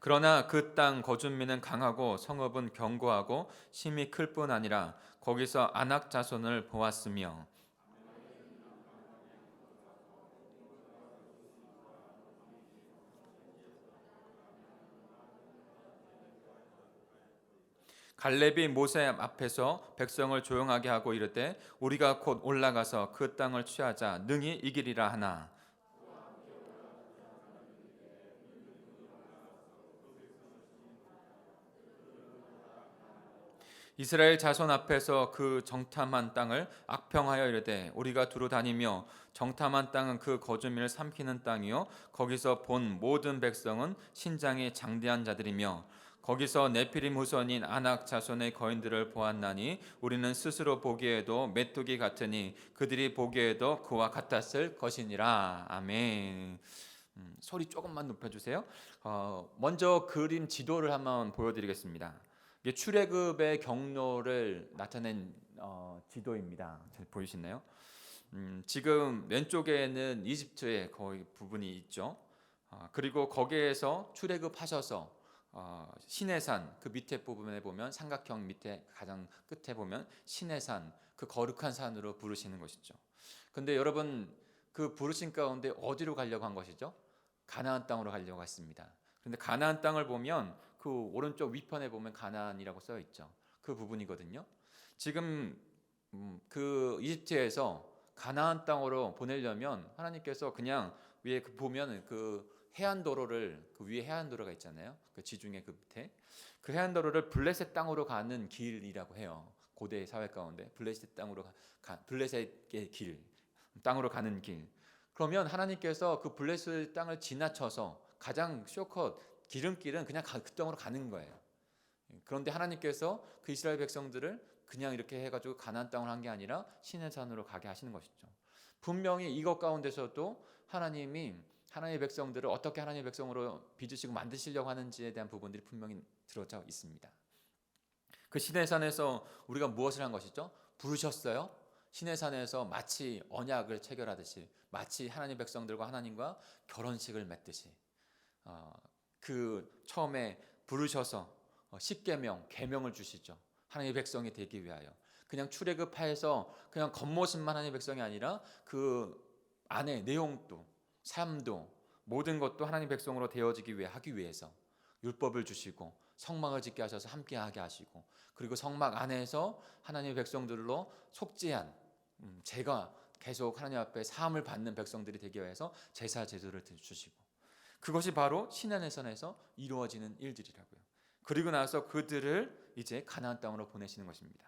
그러나 그 땅 거주민은 강하고 성읍은 견고하고 심이 클 뿐 아니라 거기서 아낙 자손을 보았으며 갈렙이 모세 앞에서 백성을 조용하게 하고 이르되 우리가 곧 올라가서 그 땅을 취하자 능히 이기리라 하나 이스라엘 자손 앞에서 그 정탐한 땅을 악평하여 이르되 우리가 두루 다니며 정탐한 땅은 그 거주민을 삼키는 땅이요 거기서 본 모든 백성은 신장이 장대한 자들이며 거기서 네피림 후손인 아낙 자손의 거인들을 보았나니 우리는 스스로 보기에도 메뚜기 같으니 그들이 보기에도 그와 같았을 것이니라. 아멘. 소리 조금만 높여주세요. 먼저 그림 지도를 한번 보여드리겠습니다. 이게 출애굽의 경로를 나타낸 지도입니다. 잘 보이시나요? 지금 왼쪽에는 이집트의 거의 부분이 있죠. 그리고 거기에서 출애굽하셔서 시내산 그 밑에 부분에 보면 삼각형 밑에 가장 끝에 보면 시내산 그 거룩한 산으로 부르시는 것이죠. 근데 여러분 그 부르신 가운데 어디로 가려고 한 것이죠? 가나안 땅으로 가려고 했습니다. 그런데 가나안 땅을 보면 그 오른쪽 위편에 보면 가나안이라고 써 있죠. 그 부분이거든요. 지금 그 이집트에서 가나안 땅으로 보내려면 하나님께서 그냥 위에 보면 그 해안도로를 그 위에 해안도로가 있잖아요. 그 지중해 그 밑에 그 해안도로를 블레셋 땅으로 가는 길이라고 해요. 고대 사회 가운데 블레셋 땅으로 블레셋의 길 땅으로 가는 길. 그러면 하나님께서 그 블레셋 땅을 지나쳐서 가장 쇼컷 기름길은 그냥 그 땅으로 가는 거예요. 그런데 하나님께서 그 이스라엘 백성들을 그냥 이렇게 해가지고 가나안 땅으로 한 게 아니라 시내산으로 가게 하시는 것이죠. 분명히 이것 가운데서도 하나님이 하나님의 백성들을 어떻게 하나님의 백성으로 빚으시고 만드시려고 하는지에 대한 부분들이 분명히 들어져 있습니다. 그 시내산에서 우리가 무엇을 한 것이죠? 부르셨어요. 시내산에서 마치 언약을 체결하듯이 마치 하나님 백성들과 하나님과 결혼식을 맺듯이 그 처음에 부르셔서 십계명 계명을 주시죠. 하나님의 백성이 되기 위하여 그냥 출애굽해서 그냥 겉모습만 하나님의 백성이 아니라 그 안에 내용도 삶도 모든 것도 하나님 백성으로 되어지기 위해 하기 위해서 율법을 주시고 성막을 짓게 하셔서 함께하게 하시고 그리고 성막 안에서 하나님의 백성들로 속죄한 제가 계속 하나님 앞에 사함을 받는 백성들이 되기 위해서 제사 제도를 주시고 그것이 바로 시내산에서 이루어지는 일들이라고요. 그리고 나서 그들을 이제 가나안 땅으로 보내시는 것입니다.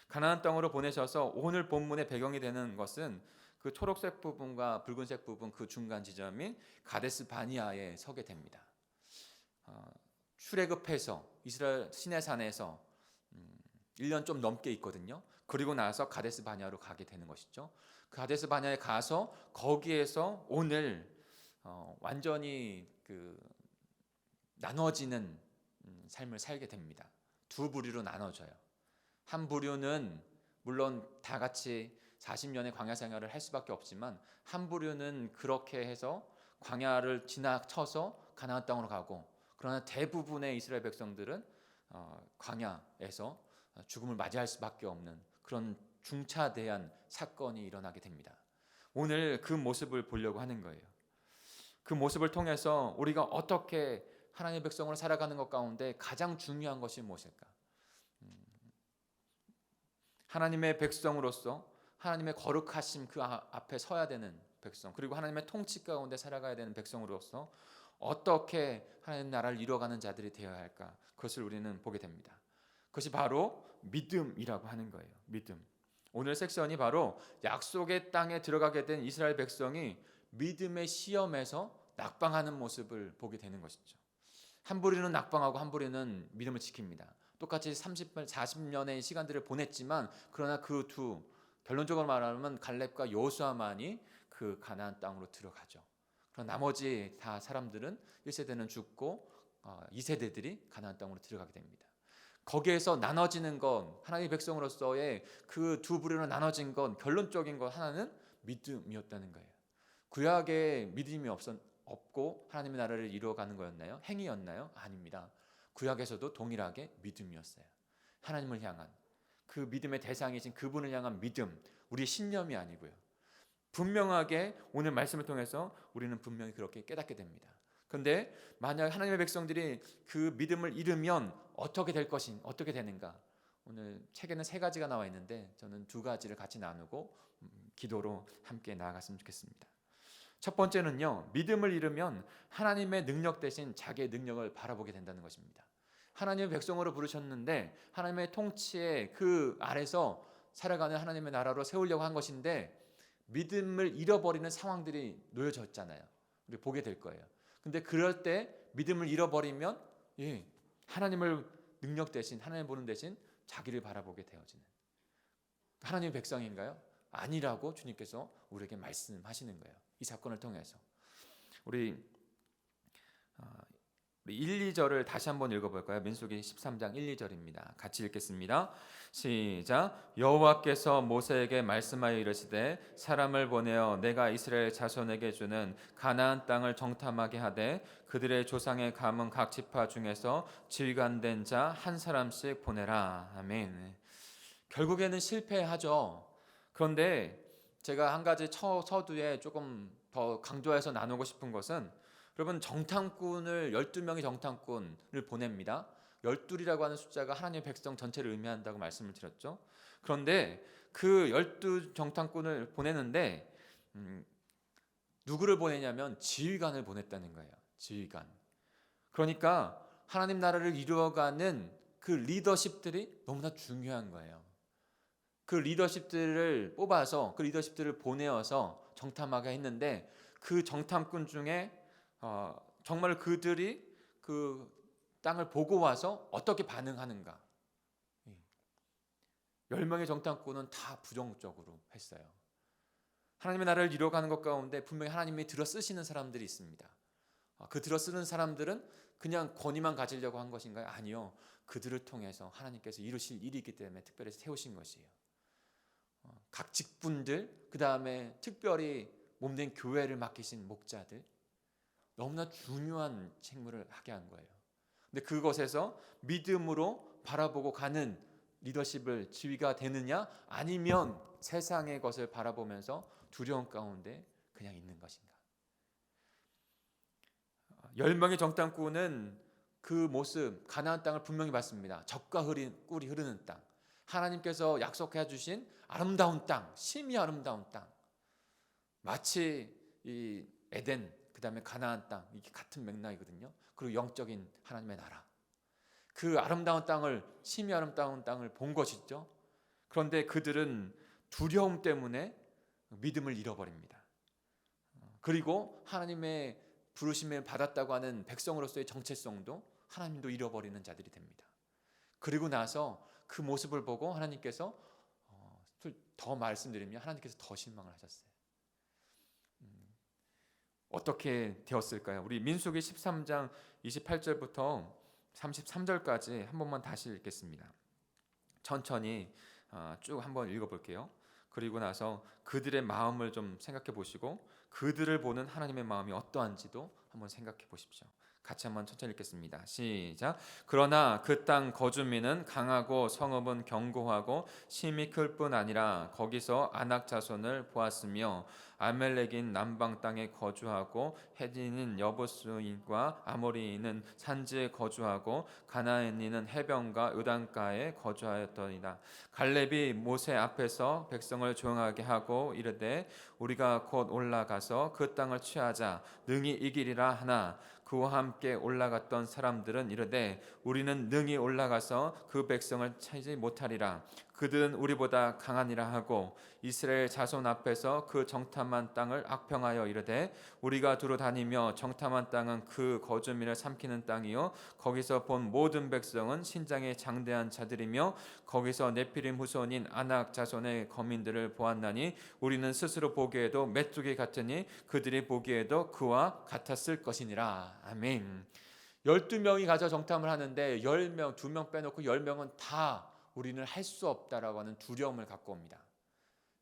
가나안 땅으로 보내셔서 오늘 본문의 배경이 되는 것은 그 초록색 부분과 붉은색 부분 그 중간 지점인 가데스 바니아에 서게 됩니다. 출애굽해서 이스라엘 시내산에서 1년 좀 넘게 있거든요. 그리고 나서 가데스 바니아로 가게 되는 것이죠. 그 가데스 바니아에 가서 거기에서 오늘 완전히 그 나눠지는 삶을 살게 됩니다. 두 부류로 나눠져요. 한 부류는 물론 다 같이 40년의 광야 생활을 할 수밖에 없지만 한 부류는 그렇게 해서 광야를 지나쳐서 가나안 땅으로 가고 그러나 대부분의 이스라엘 백성들은 광야에서 죽음을 맞이할 수밖에 없는 그런 중차대한 사건이 일어나게 됩니다. 오늘 그 모습을 보려고 하는 거예요. 그 모습을 통해서 우리가 어떻게 하나님의 백성으로 살아가는 것 가운데 가장 중요한 것이 무엇일까? 하나님의 백성으로서 하나님의 거룩하심 그 앞에 서야 되는 백성 그리고 하나님의 통치 가운데 살아가야 되는 백성으로서 어떻게 하나님 나라를 이루어가는 자들이 되어야 할까? 그것을 우리는 보게 됩니다. 그것이 바로 믿음이라고 하는 거예요. 믿음. 오늘 섹션이 바로 약속의 땅에 들어가게 된 이스라엘 백성이 믿음의 시험에서 낙방하는 모습을 보게 되는 것이죠. 한 부류는 낙방하고 한 부류는 믿음을 지킵니다. 똑같이 40년의 시간들을 보냈지만 그러나 그 두 결론적으로 말하면 갈렙과 여호수아만이 그 가나안 땅으로 들어가죠. 그럼 나머지 다 사람들은 1세대는 죽고 2세대들이 가나안 땅으로 들어가게 됩니다. 거기에서 나눠지는 건 하나님의 백성으로서의 그 두 부류로 나눠진 건 결론적인 것 하나는 믿음이었다는 거예요. 구약에 믿음이 없고 하나님의 나라를 이루어가는 거였나요? 행위였나요? 아닙니다. 구약에서도 동일하게 믿음이었어요. 하나님을 향한 그 믿음의 대상이신 그분을 향한 믿음, 우리의 신념이 아니고요. 분명하게 오늘 말씀을 통해서 우리는 분명히 그렇게 깨닫게 됩니다. 그런데 만약 하나님의 백성들이 그 믿음을 잃으면 어떻게 될 것인, 어떻게 되는가? 오늘 책에는 3가지가 나와 있는데 저는 2가지를 같이 나누고 기도로 함께 나아갔으면 좋겠습니다. 첫 번째는요, 믿음을 잃으면 하나님의 능력 대신 자기의 능력을 바라보게 된다는 것입니다. 하나님의 백성으로 부르셨는데 하나님의 통치의 그 아래서 살아가는 하나님의 나라로 세우려고 한 것인데 믿음을 잃어버리는 상황들이 놓여졌잖아요. 우리 보게 될 거예요. 근데 그럴 때 믿음을 잃어버리면 하나님을 능력 대신 하나님 보는 대신 자기를 바라보게 되어지는 하나님의 백성인가요? 아니라고 주님께서 우리에게 말씀하시는 거예요. 이 사건을 통해서 우리 우리 1, 2절을 다시 한번 읽어볼까요? 민수기 13장 1, 2절입니다. 같이 읽겠습니다. 시작. 여호와께서 모세에게 말씀하여 이르시되 사람을 보내어 내가 이스라엘 자손에게 주는 가나안 땅을 정탐하게 하되 그들의 조상의 가문 각 지파 중에서 지휘관된 자 한 사람씩 보내라. 아멘. 결국에는 실패하죠. 그런데 제가 한 가지 서두에 조금 더 강조해서 나누고 싶은 것은, 여러분, 정탐꾼을 12명의 정탐꾼을 보냅니다. 12이라고 하는 숫자가 하나님의 백성 전체를 의미한다고 말씀을 드렸죠. 그런데 그 12 정탐꾼을 보내는데 누구를 보내냐면 지휘관을 보냈다는 거예요. 지휘관. 그러니까 하나님 나라를 이루어가는 그 리더십들이 너무나 중요한 거예요. 그 리더십들을 뽑아서 그 리더십들을 보내어서 정탐하게 했는데, 그 정탐꾼 중에 정말 그들이 그 땅을 보고 와서 어떻게 반응하는가. 10명의 정탐꾼은 다 부정적으로 했어요. 하나님의 나라를 이루어가는 것 가운데 분명히 하나님이 들어 쓰시는 사람들이 있습니다. 그 들어 쓰는 사람들은 그냥 권위만 가지려고 한 것인가요? 아니요. 그들을 통해서 하나님께서 이루실 일이 있기 때문에 특별히 세우신 것이에요. 각 직분들, 그 다음에 특별히 몸된 교회를 맡기신 목자들, 너무나 중요한 책무를 하게 한 거예요. 근데 그것에서 믿음으로 바라보고 가는 리더십을 지휘가 되느냐, 아니면 세상의 것을 바라보면서 두려움 가운데 그냥 있는 것인가. 10명의 정탐꾼은 그 모습, 가나안 땅을 분명히 봤습니다. 젖과 꿀이 흐르는 땅, 하나님께서 약속해 주신 아름다운 땅, 심히 아름다운 땅, 마치 이 에덴, 그 다음에 가나안 땅, 이게 같은 맥락이거든요. 그리고 영적인 하나님의 나라, 그 아름다운 땅을, 심히 아름다운 땅을 본 것이죠. 그런데 그들은 두려움 때문에 믿음을 잃어버립니다. 그리고 하나님의 부르심을 받았다고 하는 백성으로서의 정체성도 하나님도 잃어버리는 자들이 됩니다. 그리고 나서 그 모습을 보고 하나님께서 더 말씀드리면 하나님께서 더 실망을 하셨어요. 어떻게 되었을까요? 우리 민수기 13장 28절부터 33절까지 한 번만 다시 읽겠습니다. 천천히 쭉 한번 읽어볼게요. 그리고 나서 그들의 마음을 좀 생각해 보시고 그들을 보는 하나님의 마음이 어떠한지도 한번 생각해 보십시오. 같이 한번 천천히 읽겠습니다. 시작. 그러나 그 땅 거주민은 강하고 성읍은 견고하고 심히 클 뿐 아니라 거기서 아낙 자손을 보았으며 아멜렉인 남방 땅에 거주하고 헤디는 여부스인과 아모리인은 산지에 거주하고 가나안인은 해변과 요단가에 거주하였더니라. 갈렙이 모세 앞에서 백성을 조용하게 하고 이르되 우리가 곧 올라가서 그 땅을 취하자 능히 이기리라 하나 그와 함께 올라갔던 사람들은 이르되 우리는 능히 올라가서 그 백성을 치지 못하리라. 그들은 우리보다 강하니라 하고 이스라엘 자손 앞에서 그 정탐한 땅을 악평하여 이르되 우리가 두루 다니며 정탐한 땅은 그 거주민을 삼키는 땅이요 거기서 본 모든 백성은 신장에 장대한 자들이며 거기서 네피림 후손인 아낙 자손의 거민들을 보았나니 우리는 스스로 보기에도 메뚜기 같으니 그들이 보기에도 그와 같았을 것이니라. 아멘. 12명이 가서 정탐을 하는데 10명, 2명 빼놓고 10명은 다 우리는 할 수 없다라고 하는 두려움을 갖고 옵니다.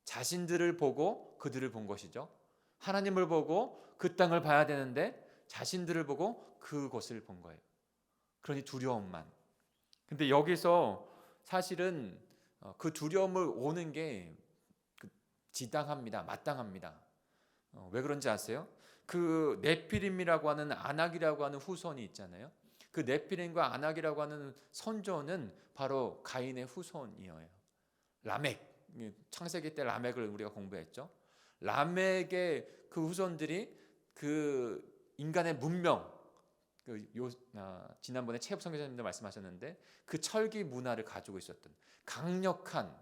자신들을 보고 그들을 본 것이죠. 하나님을 보고 그 땅을 봐야 되는데 자신들을 보고 그곳을 본 거예요. 그러니 두려움만. 근데 여기서 사실은 그 두려움을 오는 게 지당합니다. 마땅합니다. 왜 그런지 아세요? 그 네피림이라고 하는 아낙이라고 하는 후손이 있잖아요. 그 네피림과 아낙이라고 하는 선조는 바로 가인의 후손이에요. 라멕, 창세기 때 라멕을 우리가 공부했죠. 라멕의 그 후손들이 그 인간의 문명, 지난번에 최엽 선교사님도 말씀하셨는데 그 철기 문화를 가지고 있었던 강력한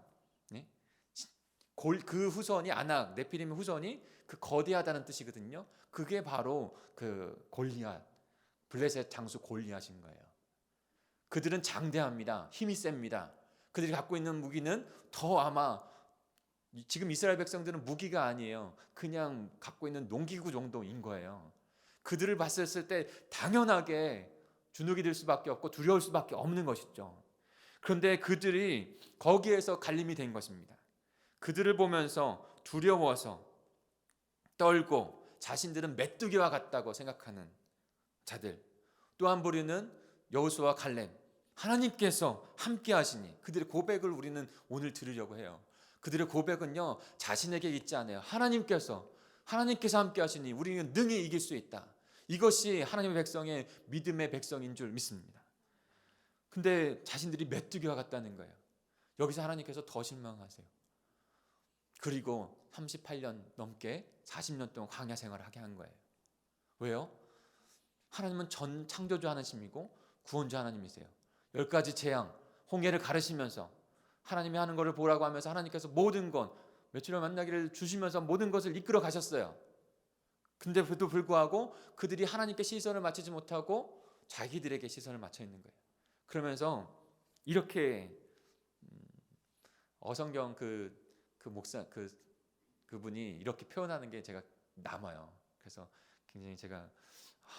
그 후손이 아낙, 네피림의 후손이 그 거대하다는 뜻이거든요. 그게 바로 그 골리앗, 블레셋 장수 골리앗인 거예요. 그들은 장대합니다. 힘이 셉니다. 그들이 갖고 있는 무기는 더 아마 지금 이스라엘 백성들은 무기가 아니에요. 그냥 갖고 있는 농기구 정도인 거예요. 그들을 봤을 때 당연하게 주눅이 들 수밖에 없고 두려울 수밖에 없는 것이죠. 그런데 그들이 거기에서 갈림이 된 것입니다. 그들을 보면서 두려워서 떨고 자신들은 메뚜기와 같다고 생각하는 자들, 또 한 부류는 여호수아와 칼렙, 하나님께서 함께 하시니, 그들의 고백을 우리는 오늘 들으려고 해요. 그들의 고백은요, 자신에게 있지 않아요. 하나님께서 함께 하시니 우리는 능히 이길 수 있다. 이것이 하나님의 백성의 믿음의 백성인 줄 믿습니다. 근데 자신들이 메뚜기와 같다는 거예요. 여기서 하나님께서 더 실망하세요. 그리고 38년 넘게 40년 동안 광야 생활을 하게 한 거예요. 왜요? 하나님은 전 창조주 하나님이고 구원주 하나님이세요. 10가지 재앙, 홍해를 가르시면서 하나님이 하는 것을 보라고 하면서 하나님께서 모든 것, 며칠을 만나기를 주시면서 모든 것을 이끌어 가셨어요. 근데 그도 불구하고 그들이 하나님께 시선을 맞추지 못하고 자기들에게 시선을 맞춰 있는 거예요. 그러면서 이렇게 어성경 그 목사 그분이 이렇게 표현하는 게 제가 남아요. 그래서 굉장히 제가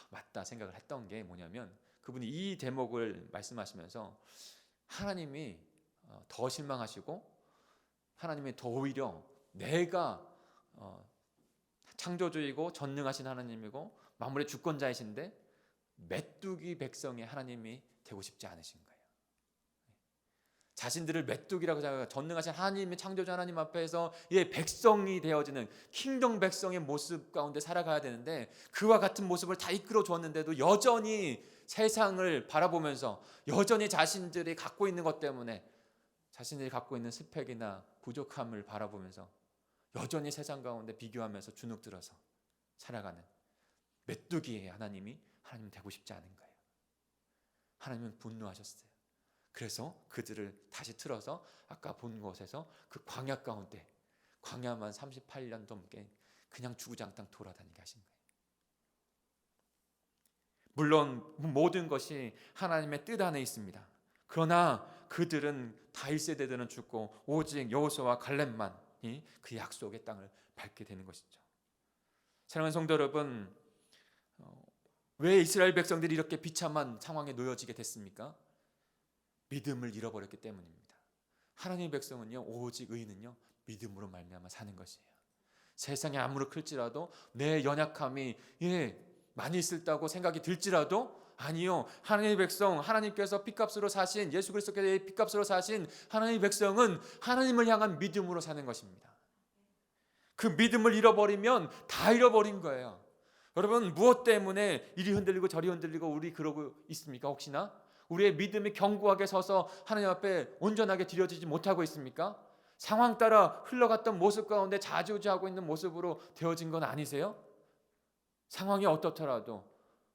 맞다 생각을 했던 게 뭐냐면, 그분이 이 대목을 말씀하시면서 하나님이 더 실망하시고 하나님이 더 오히려 내가 창조주이고 전능하신 하나님이고 만물의 주권자이신데 메뚜기 백성의 하나님이 되고 싶지 않으신 거예요. 자신들을 메뚜기라고 생각하고 전능하신 하나님의 창조주 하나님 앞에서 백성이 되어지는 킹덤 백성의 모습 가운데 살아가야 되는데, 그와 같은 모습을 다 이끌어 주었는데도 여전히 세상을 바라보면서 여전히 자신들이 갖고 있는 것 때문에 자신들이 갖고 있는 스펙이나 부족함을 바라보면서 여전히 세상 가운데 비교하면서 주눅들어서 살아가는 메뚜기의 하나님 되고 싶지 않은 거예요. 하나님은 분노하셨어요. 그래서 그들을 다시 틀어서 아까 본 곳에서 그 광야 가운데, 광야만 38년 넘게 그냥 주구장창 돌아다니게 하신 거예요. 물론 모든 것이 하나님의 뜻 안에 있습니다. 그러나 그들은 다 1세대들은 죽고 오직 여호수아와 갈렙만이 그 약속의 땅을 밟게 되는 것이죠. 사랑하는 성도 여러분, 왜 이스라엘 백성들이 이렇게 비참한 상황에 놓여지게 됐습니까? 믿음을 잃어버렸기 때문입니다. 하나님의 백성은요, 오직 의인은요 믿음으로 말미암아 사는 것이에요. 세상에 아무리 클지라도 내 연약함이 많이 있었다고 생각이 들지라도 아니요, 하나님의 백성, 하나님께서 피값으로 사신, 예수 그리스도께서 피값으로 사신 하나님의 백성은 하나님을 향한 믿음으로 사는 것입니다. 그 믿음을 잃어버리면 다 잃어버린 거예요. 여러분, 무엇 때문에 이리 흔들리고 저리 흔들리고 우리 그러고 있습니까? 혹시나 우리의 믿음이 견고하게 서서 하나님 앞에 온전하게 드려지지 못하고 있습니까? 상황 따라 흘러갔던 모습 가운데 좌지우지하고 있는 모습으로 되어진 건 아니세요? 상황이 어떻더라도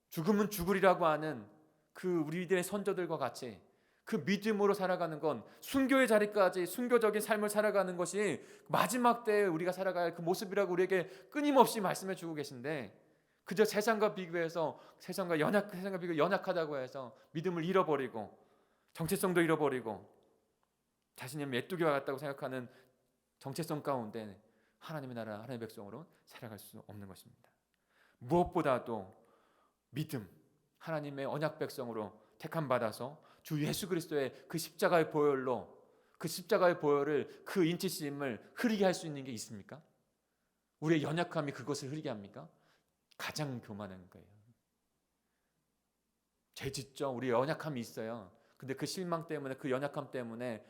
죽으면 죽으리라고 하는 그 우리들의 선조들과 같이 그 믿음으로 살아가는 건, 순교의 자리까지 순교적인 삶을 살아가는 것이 마지막 때에 우리가 살아갈 그 모습이라고 우리에게 끊임없이 말씀해 주고 계신데, 그저 세상과 비교해서 세상과 비교 연약하다고 해서 믿음을 잃어버리고 정체성도 잃어버리고 자신의 메뚜기와 같다고 생각하는 정체성 가운데 하나님의 나라, 하나님의 백성으로 살아갈 수 없는 것입니다. 무엇보다도 믿음, 하나님의 언약 백성으로 택함 받아서 주 예수 그리스도의 그 십자가의 보혈로, 그 십자가의 보혈을, 그 인치심을 흐리게 할 수 있는 게 있습니까? 우리의 연약함이 그것을 흐리게 합니까? 가장 교만한 거예요. 죄 짓죠. 우리 연약함이 있어요. 근데 그 실망 때문에, 그 연약함 때문에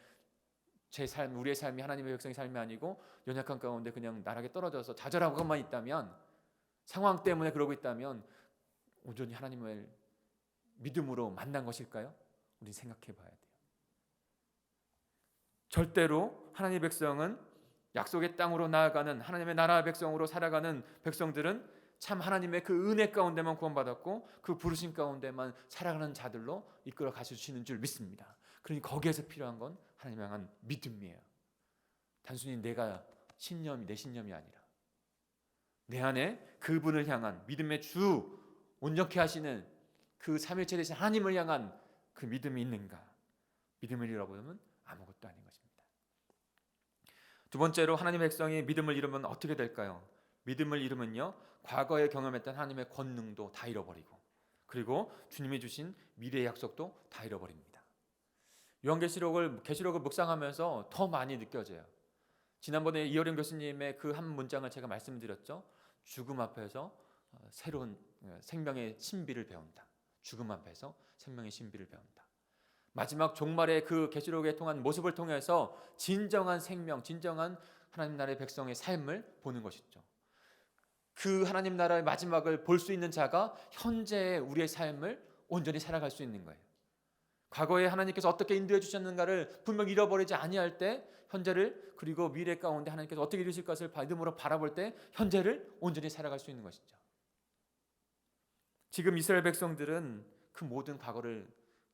제 삶, 우리의 삶이 하나님의 백성의 삶이 아니고 연약함 가운데 그냥 나락에 떨어져서 좌절하고만 있다면, 상황 때문에 그러고 있다면 온전히 하나님을 믿음으로 만난 것일까요? 우리 생각해 봐야 돼요. 절대로 하나님의 백성은, 약속의 땅으로 나아가는 하나님의 나라 백성으로 살아가는 백성들은 참 하나님의 그 은혜 가운데만 구원받았고 그 부르심 가운데만 살아가는 자들로 이끌어 가주시는 줄 믿습니다. 그러니 거기에서 필요한 건 하나님을 향한 믿음이에요. 단순히 내 신념이 아니라 내 안에 그분을 향한 믿음의 주, 온전케 하시는 그 삼위일체 되신 하나님을 향한 그 믿음이 있는가? 믿음을 잃어버리면 아무것도 아닌 것입니다. 두 번째로, 하나님의 백성이 믿음을 잃으면 어떻게 될까요? 믿음을 잃으면요, 과거에 경험했던 하나님의 권능도 다 잃어버리고 그리고 주님이 주신 미래의 약속도 다 잃어버립니다. 계시록을 묵상하면서 더 많이 느껴져요. 지난번에 이어령 교수님의 그 한 문장을 제가 말씀드렸죠. 죽음 앞에서 새로운 생명의 신비를 배운다. 죽음 앞에서 생명의 신비를 배운다. 마지막 종말의 그 계시록에 통한 모습을 통해서 진정한 생명, 진정한 하나님 나라의 백성의 삶을 보는 것이죠. 그 하나님 나라의 마지막을 볼 수 있는 자가 현재의 우리의 삶을 온전히 살아갈 수 있는 거예요. 과거에 하나님께서 어떻게 인도해 주셨는가를 분명 잃어버리지 아니할 때 현재를, 그리고 미래 가운데 하나님께서 어떻게 이루실 것을 믿음으로 바라볼 때 현재를 온전히 살아갈 수 있는 것이죠. 지금 이스라엘 백성들은 그 모든 과거를,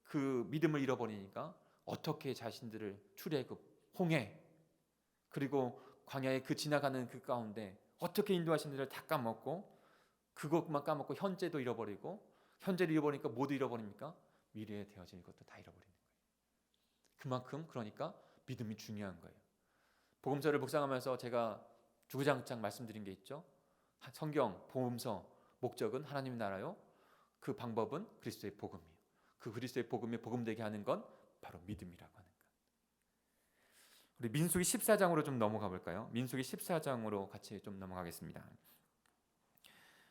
그 믿음을 잃어버리니까 어떻게 자신들을 출애굽, 홍해, 그리고 광야의 그 지나가는 그 가운데 어떻게 인도하시는지를 다 까먹고, 그것만 까먹고 현재도 잃어버리고, 현재를 잃어버리니까 모두 잃어버립니까? 미래에 되어질 것도 다 잃어버리는 거예요. 그만큼 그러니까 믿음이 중요한 거예요. 복음서를 묵상하면서 제가 주구장창 말씀드린 게 있죠. 성경, 복음서 목적은 하나님 나라요. 그 방법은 그리스도의 복음이에요. 그 그리스도의 복음이 복음되게 하는 건 바로 믿음이라고 하는 것. 우리 민수기 14장으로 좀 넘어가 볼까요? 민수기 14장으로 같이 좀 넘어가겠습니다.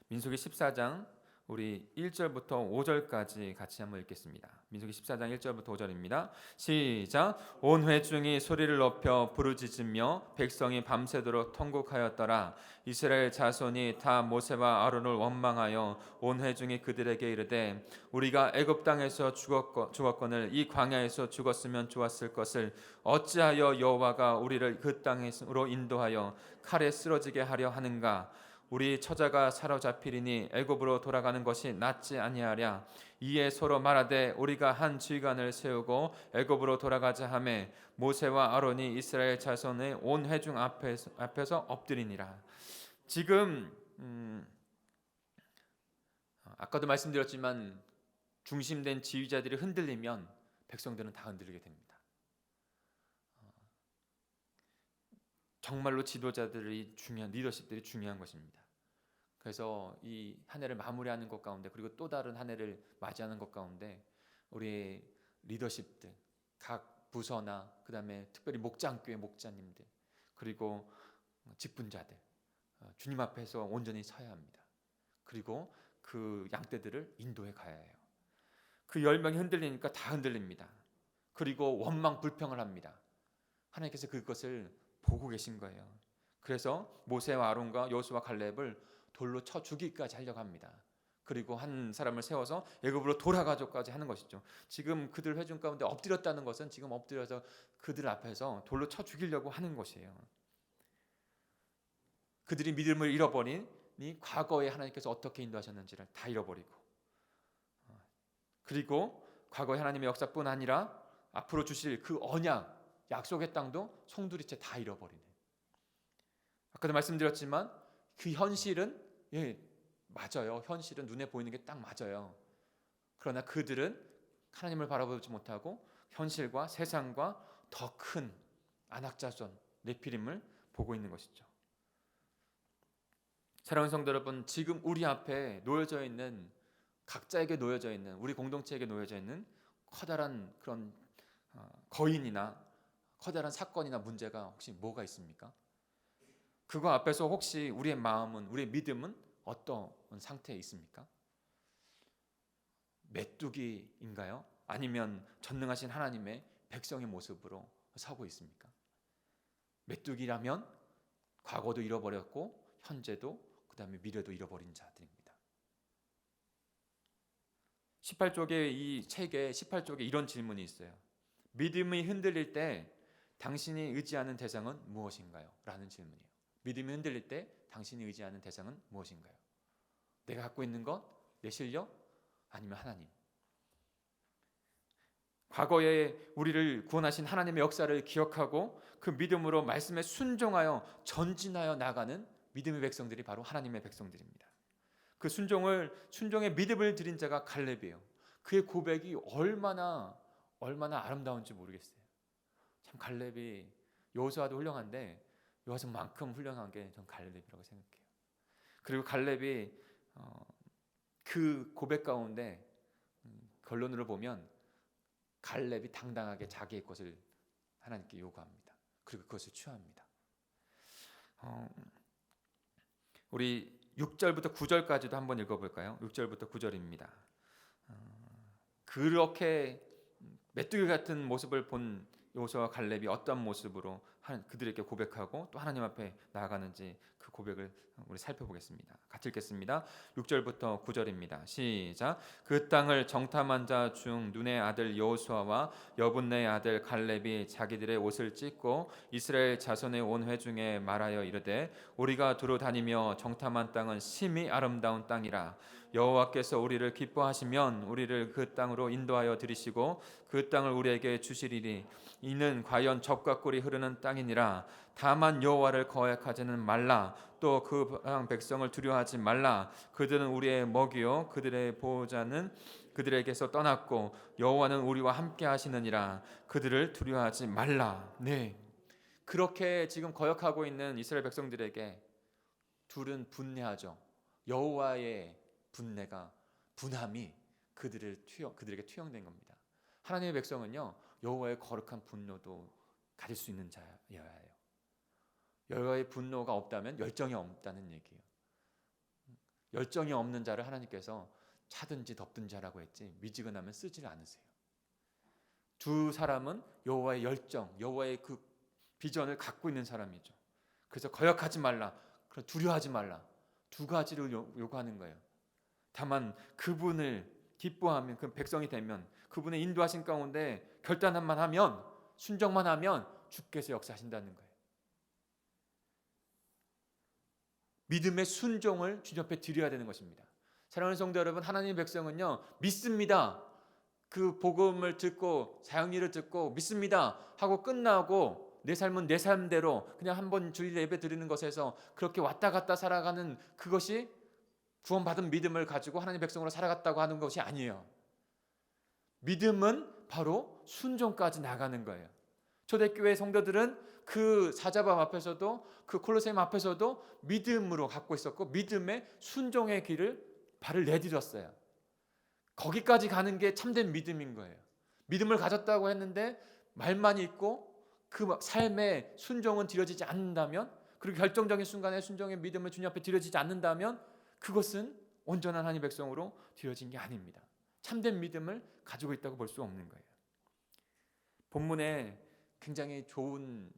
민수기 14장 우리 1절부터 5절까지 같이 한번 읽겠습니다. 민수기 14장 1절부터 5절입니다. 시작. 온 회중이 소리를 높여 부르짖으며 백성이 밤새도록 통곡하였더라. 이스라엘 자손이 다 모세와 아론을 원망하여 온 회중이 그들에게 이르되 우리가 애굽 땅에서 죽었거늘 이 광야에서 죽었으면 좋았을 것을 어찌하여 여호와가 우리를 그 땅으로 인도하여 칼에 쓰러지게 하려 하는가? 우리 처자가 사로잡히리니 애굽으로 돌아가는 것이 낫지 아니하랴. 이에 서로 말하되 우리가 한 지휘관을 세우고 애굽으로 돌아가자 하매 모세와 아론이 이스라엘 자손의 온 회중 앞에서 엎드리니라. 지금 아까도 말씀드렸지만 중심된 지휘자들이 흔들리면 백성들은 다 흔들리게 됩니다. 정말로 지도자들이 중요한, 리더십들이 중요한 것입니다. 그래서 이 한 해를 마무리하는 것 가운데, 그리고 또 다른 한 해를 맞이하는 것 가운데 우리의 리더십들, 각 부서나 그 다음에 특별히 목장교회 목자님들, 그리고 직분자들, 주님 앞에서 온전히 서야 합니다. 그리고 그 양떼들을 인도해 가야 해요. 그 10명이 흔들리니까 다 흔들립니다. 그리고 원망 불평을 합니다. 하나님께서 그것을 보고 계신 거예요. 그래서 모세와 아론과 여호수아 갈렙을 돌로 쳐 죽이기까지 하려고 합니다. 그리고 한 사람을 세워서 애굽으로 돌아가줘까지 하는 것이죠. 지금 그들 회중 가운데 엎드렸다는 것은 지금 엎드려서 그들 앞에서 돌로 쳐 죽이려고 하는 것이에요. 그들이 믿음을 잃어버린 이 과거에 하나님께서 어떻게 인도하셨는지를 다 잃어버리고, 그리고 과거의 하나님의 역사뿐 아니라 앞으로 주실 그 언약, 약속의 땅도 송두리째 다 잃어버리는. 아까도 말씀드렸지만 그 현실은 맞아요. 현실은 눈에 보이는 게 딱 맞아요. 그러나 그들은 하나님을 바라보지 못하고 현실과 세상과 더 큰 안악자손 네피림을 보고 있는 것이죠. 사랑하는 성도 여러분, 지금 우리 앞에 놓여져 있는, 각자에게 놓여져 있는, 우리 공동체에게 놓여져 있는 커다란 그런 거인이나 커다란 사건이나 문제가 혹시 뭐가 있습니까? 그거 앞에서 혹시 우리의 마음은, 우리의 믿음은 어떤 상태에 있습니까? 메뚜기인가요? 아니면 전능하신 하나님의 백성의 모습으로 서고 있습니까? 메뚜기라면 과거도 잃어버렸고 현재도 그 다음에 미래도 잃어버린 자들입니다. 18쪽에 이 책에 18쪽에 이런 질문이 있어요. 믿음이 흔들릴 때 당신이 의지하는 대상은 무엇인가요? 라는 질문이에요. 믿음이 흔들릴 때 당신이 의지하는 대상은 무엇인가요? 내가 갖고 있는 것? 내 실력? 아니면 하나님? 과거에 우리를 구원하신 하나님의 역사를 기억하고 그 믿음으로 말씀에 순종하여 전진하여 나가는 믿음의 백성들이 바로 하나님의 백성들입니다. 그 순종의 믿음을 드린 자가 갈렙이에요. 그의 고백이 얼마나 아름다운지 모르겠어요. 참 갈렙이, 여호수아도 훌륭한데 여호수아만큼 훌륭한 게 전 갈렙이라고 생각해요. 그리고 갈렙이 그 고백 가운데 결론으로 보면 갈렙이 당당하게 자기의 것을 하나님께 요구합니다. 그리고 그것을 취합니다. 우리 6절부터 9절까지도 한번 읽어볼까요? 6절부터 9절입니다. 그렇게 메뚜기 같은 모습을 본 여호수아와 갈렙이 어떤 모습으로 그들에게 고백하고 또 하나님 앞에 나아가는지 그 고백을 우리 살펴보겠습니다. 같이 읽겠습니다. 6절부터 9절입니다. 시작. 그 땅을 정탐한 자 중 눈의 아들 여호수아와 여분네의 아들 갈렙이 자기들의 옷을 찢고 이스라엘 자손의 온 회중에 말하여 이르되 우리가 두루 다니며 정탐한 땅은 심히 아름다운 땅이라. 여호와께서 우리를 기뻐하시면 우리를 그 땅으로 인도하여 들이시고 그 땅을 우리에게 주시리니 이는 과연 젖과 꿀이 흐르는 땅이니라. 다만 여호와를 거역하지는 말라. 또 그 백성을 두려워하지 말라. 그들은 우리의 먹이요 그들의 보호자는 그들에게서 떠났고 여호와는 우리와 함께 하시느니라. 그들을 두려워하지 말라. 네, 그렇게 지금 거역하고 있는 이스라엘 백성들에게 둘은 분내하죠. 여호와의 분함이 그들에게 투영된 겁니다. 하나님의 백성은요, 여호와의 거룩한 분노도 가질 수 있는 자여야 해요. 여호와의 분노가 없다면 열정이 없다는 얘기예요. 열정이 없는 자를 하나님께서 차든지 덮든 자라고 했지 미지근하면 쓰지를 않으세요. 두 사람은 여호와의 열정, 여호와의 그 비전을 갖고 있는 사람이죠. 그래서 거역하지 말라, 두려워하지 말라, 두 가지를 요구하는 거예요. 다만 그분을 기뻐하면, 그 백성이 되면, 그분의 인도하신 가운데 결단만 하면, 순종만 하면 주께서 역사하신다는 거예요. 믿음의 순종을 주님 앞에 드려야 되는 것입니다. 사랑하는 성도 여러분, 하나님의 백성은요, 믿습니다. 그 복음을 듣고 사역일을 듣고 믿습니다 하고 끝나고 내 삶은 내 삶대로 그냥 한번 주일 예배 드리는 것에서 그렇게 왔다 갔다 살아가는 그것이 구원받은 믿음을 가지고 하나님의 백성으로 살아갔다고 하는 것이 아니에요. 믿음은 바로 순종까지 나가는 거예요. 초대교회 성도들은 그 사자밤 앞에서도 그 콜로세움 앞에서도 믿음으로 갖고 있었고 믿음의 순종의 발을 내디뎠어요. 거기까지 가는 게 참된 믿음인 거예요. 믿음을 가졌다고 했는데 말만 있고 그 삶의 순종은 드려지지 않는다면, 그리고 결정적인 순간에 순종의 믿음을 주님 앞에 드려지지 않는다면 그것은 온전한 하나님의 백성으로 드려진 게 아닙니다. 참된 믿음을 가지고 있다고 볼 수 없는 거예요. 본문에 굉장히 좋은,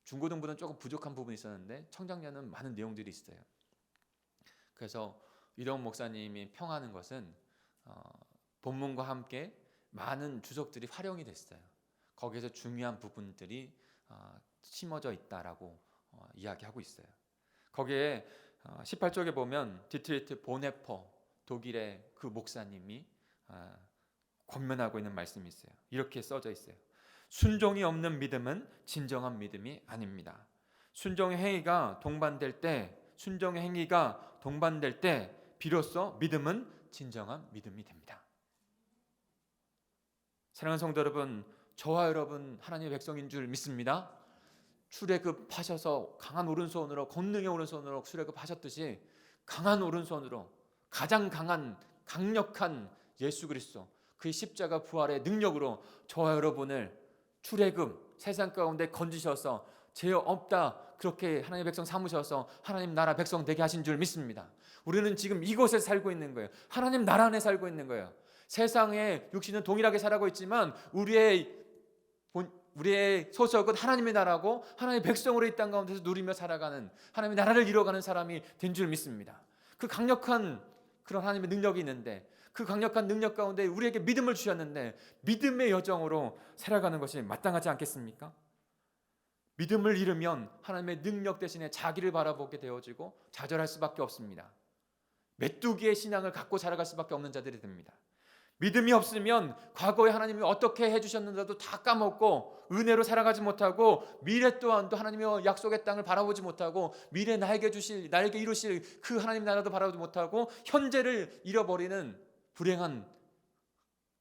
중고등부는 조금 부족한 부분이 있었는데 청장년은 많은 내용들이 있어요. 그래서 이동 목사님이 평하는 것은 본문과 함께 많은 주석들이 활용이 됐어요. 거기에서 중요한 부분들이 심어져 있다라고 이야기하고 있어요. 거기에 18쪽에 보면 디트리트 보네퍼 독일의 그 목사님이 권면하고 있는 말씀이 있어요. 이렇게 써져 있어요. 순종이 없는 믿음은 진정한 믿음이 아닙니다. 순종의 행위가 동반될 때 비로소 믿음은 진정한 믿음이 됩니다. 사랑하는 성도 여러분, 저와 여러분 하나님의 백성인 줄 믿습니다. 출애굽하셔서 강한 오른손으로, 권능의 오른손으로 출애굽하셨듯이 강한 오른손으로 가장 강력한 예수 그리스도, 그의 십자가 부활의 능력으로 저와 여러분을 출애굽 세상 가운데 건지셔서 죄 없다 그렇게 하나님의 백성 삼으셔서 하나님 나라 백성 되게 하신 줄 믿습니다. 우리는 지금 이곳에 살고 있는 거예요. 하나님 나라 안에 살고 있는 거예요. 세상에 육신은 동일하게 살아가고 있지만 우리의 소속은 하나님의 나라고 하나님의 백성으로 이 땅 가운데서 누리며 살아가는, 하나님의 나라를 이뤄가는 사람이 된 줄 믿습니다. 그 강력한 그런 하나님의 능력이 있는데, 그 강력한 능력 가운데 우리에게 믿음을 주셨는데 믿음의 여정으로 살아가는 것이 마땅하지 않겠습니까? 믿음을 잃으면 하나님의 능력 대신에 자기를 바라보게 되어지고 좌절할 수밖에 없습니다. 메뚜기의 신앙을 갖고 살아갈 수밖에 없는 자들이 됩니다. 믿음이 없으면 과거에 하나님이 어떻게 해주셨는데도 다 까먹고 은혜로 살아가지 못하고 미래 또한도 하나님의 약속의 땅을 바라보지 못하고 미래 나에게 이루실 그 하나님 나라도 바라보지 못하고 현재를 잃어버리는 불행한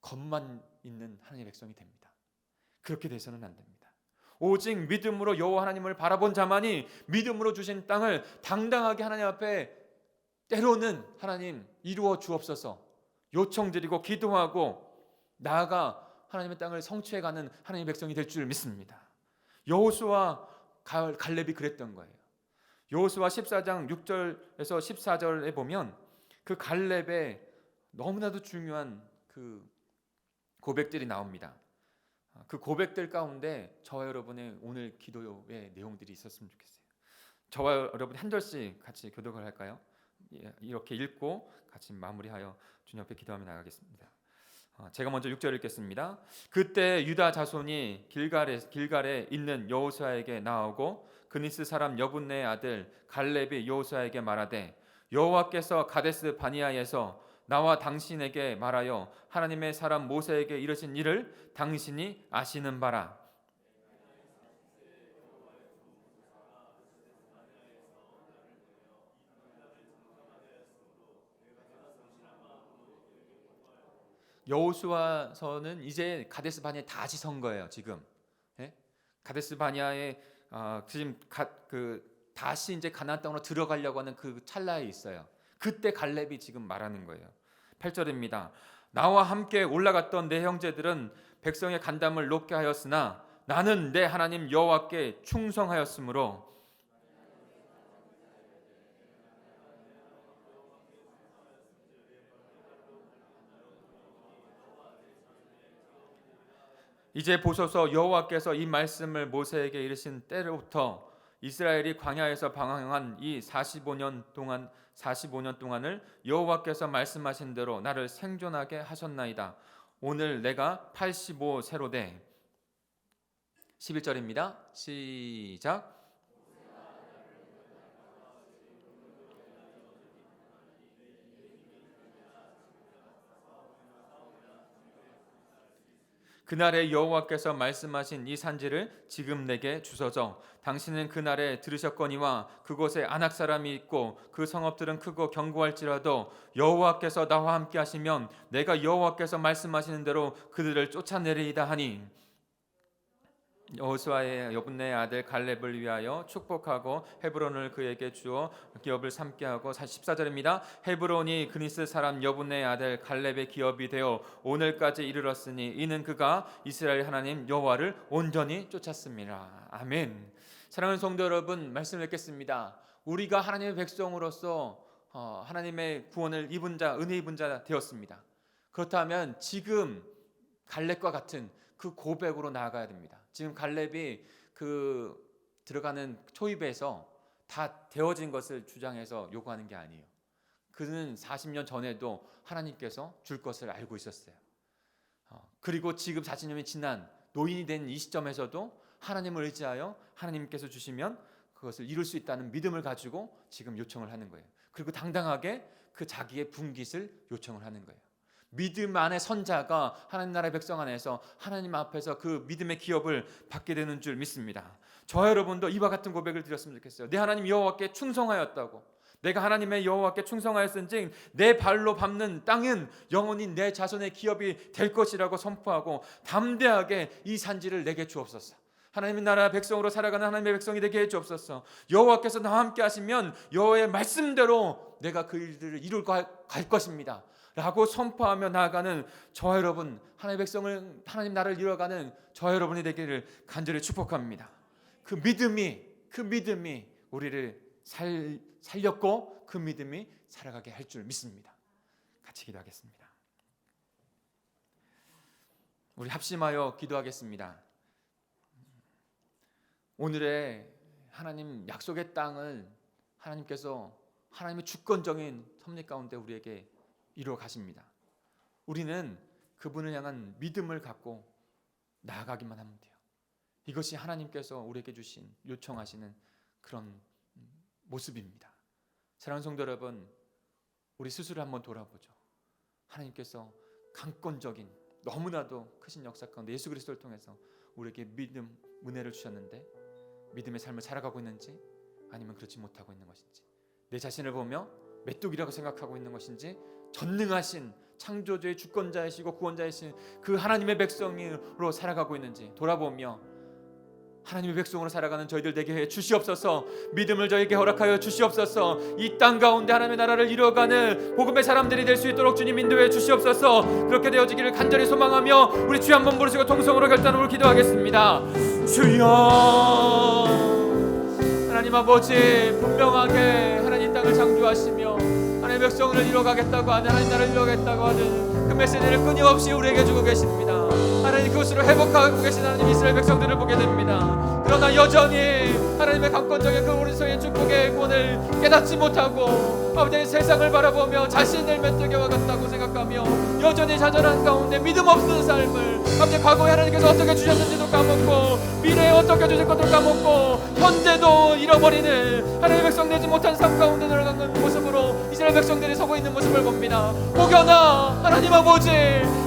것만 있는 하나님의 백성이 됩니다. 그렇게 돼서는 안 됩니다. 오직 믿음으로 여호와 하나님을 바라본 자만이 믿음으로 주신 땅을 당당하게 하나님 앞에 때로는 하나님 이루어 주옵소서 요청드리고 기도하고 나아가 하나님의 땅을 성취해가는 하나님의 백성이 될 줄 믿습니다. 여호수아 갈렙이 그랬던 거예요. 여호수아 14장 6절에서 14절에 보면 그 갈렙의 너무나도 중요한 그 고백들이 나옵니다. 그 고백들 가운데 저와 여러분의 오늘 기도의 내용들이 있었으면 좋겠어요. 저와 여러분 한 절씩 같이 교독을 할까요? 이렇게 읽고 같이 마무리하여 주님 앞에 기도하며 나가겠습니다. 제가 먼저 6절 읽겠습니다. 그때 유다 자손이 길갈에 있는 여호수아에게 나오고 그니스 사람 여분네의 아들 갈렙이 여호수아에게 말하되 여호와께서 가데스 바니아에서 나와 당신에게 말하여 하나님의 사람 모세에게 이르신 일을 당신이 아시는 바라. 여호수아서는 이제 가데스 바니아에 다시 선 거예요. 지금 가데스 바니아에 지금 다시 이제 가나안 땅으로 들어가려고 하는 그 찰나에 있어요. 그때 갈렙이 지금 말하는 거예요. 8절입니다. 나와 함께 올라갔던 내 형제들은 백성의 간담을 높게 하였으나 나는 내 하나님 여호와께 충성하였으므로 이제 보소서 여호와께서 이 말씀을 모세에게 이르신 때로부터 이스라엘이 광야에서 방황한 이 45년 동안을 여호와께서 말씀하신 대로 나를 생존하게 하셨나이다. 오늘 내가 85세로 돼. 11절입니다. 시작. 그날에 여호와께서 말씀하신 이 산지를 지금 내게 주소서. 당신은 그날에 들으셨거니와 그곳에 아낙 사람이 있고 그 성읍들은 크고 견고할지라도 여호와께서 나와 함께 하시면 내가 여호와께서 말씀하시는 대로 그들을 쫓아내리이다 하니 여호수아의 여분네의 아들 갈렙을 위하여 축복하고 헤브론을 그에게 주어 기업을 삼게 하고 14절입니다. 헤브론이 그니스 사람 여분네의 아들 갈렙의 기업이 되어 오늘까지 이르렀으니 이는 그가 이스라엘 하나님 여호와를 온전히 쫓았습니다. 아멘. 사랑하는 성도 여러분, 말씀 읽겠습니다. 우리가 하나님의 백성으로서 하나님의 구원을 입은 자, 은혜 입은 자 되었습니다. 그렇다면 지금 갈렙과 같은 그 고백으로 나아가야 됩니다. 지금 갈렙이 그 들어가는 초입에서 다 되어진 것을 주장해서 요구하는 게 아니에요. 그는 40년 전에도 하나님께서 줄 것을 알고 있었어요. 그리고 지금 40년이 지난 노인이 된 이 시점에서도 하나님을 의지하여 하나님께서 주시면 그것을 이룰 수 있다는 믿음을 가지고 지금 요청을 하는 거예요. 그리고 당당하게 그 자기의 분깃을 요청을 하는 거예요. 믿음 안에 선자가 하나님 나라의 백성 안에서 하나님 앞에서 그 믿음의 기업을 받게 되는 줄 믿습니다. 저 여러분도 이와 같은 고백을 드렸으면 좋겠어요. 내 하나님 여호와께 충성하였다고. 내가 하나님의 여호와께 충성하였은즉 내 발로 밟는 땅은 영원히 내 자손의 기업이 될 것이라고 선포하고 담대하게 이 산지를 내게 주옵소서. 하나님의 나라 백성으로 살아가는 하나님의 백성이 되게 해 주옵소서. 여호와께서 나와 함께 하시면 여호와의 말씀대로 내가 그 일들을 이룰 갈 것입니다 라고 선포하며 나아가는 저와 여러분, 하나님의 백성을, 하나님 나라를 이뤄가는 저와 여러분이 되기를 간절히 축복합니다. 그 믿음이 우리를 살렸고 그 믿음이 살아가게 할 줄 믿습니다. 같이 기도하겠습니다. 우리 합심하여 기도하겠습니다. 오늘의 하나님 약속의 땅을 하나님께서 하나님의 주권적인 섭리 가운데 우리에게 이루어 가십니다. 우리는 그분을 향한 믿음을 갖고 나아가기만 하면 돼요. 이것이 하나님께서 우리에게 주신 요청하시는 그런 모습입니다. 사랑하는 성도 여러분, 우리 스스로 한번 돌아보죠. 하나님께서 강권적인 너무나도 크신 역사 가운데 예수 그리스도를 통해서 우리에게 믿음, 은혜를 주셨는데 믿음의 삶을 살아가고 있는지 아니면 그렇지 못하고 있는 것인지, 내 자신을 보며 메뚜기라고 생각하고 있는 것인지 전능하신 창조주의 주권자이시고 구원자이신 그 하나님의 백성으로 살아가고 있는지 돌아보며 하나님의 백성으로 살아가는 저희들 되게 해 주시옵소서. 믿음을 저에게 허락하여 주시옵소서. 이 땅 가운데 하나님의 나라를 이루어가는 복음의 사람들이 될 수 있도록 주님 인도해 주시옵소서. 그렇게 되어지기를 간절히 소망하며 우리 주여 한번 부르시고 통성으로 결단으로 기도하겠습니다. 주여, 하나님 아버지, 분명하게 하나님 땅을 창조하시며 하나님의 백성을 이루어가겠다고 하는, 하나님 나라를 이루어가겠다고 하는 그 메시지를 끊임없이 우리에게 주고 계십니다. 하나님, 그것으로 회복하고 계신 하나님 이스라엘 백성들을 보게 됩니다. 그러나 여전히 하나님의 강권적인 그 오른손의 축복의 권을 깨닫지 못하고 아버지 세상을 바라보며 자신을 메뚜기와 같다고 생각하며 여전히 좌절한 가운데 믿음 없는 삶을 아버지 과거에 하나님께서 어떻게 주셨는지도 까먹고 미래에 어떻게 주실 것도 까먹고 현재도 잃어버리는 하나님의 백성 되지 못한 삶 가운데 들어가는 모습으로 이스라엘 백성들이 서고 있는 모습을 봅니다. 혹여나 하나님 아버지,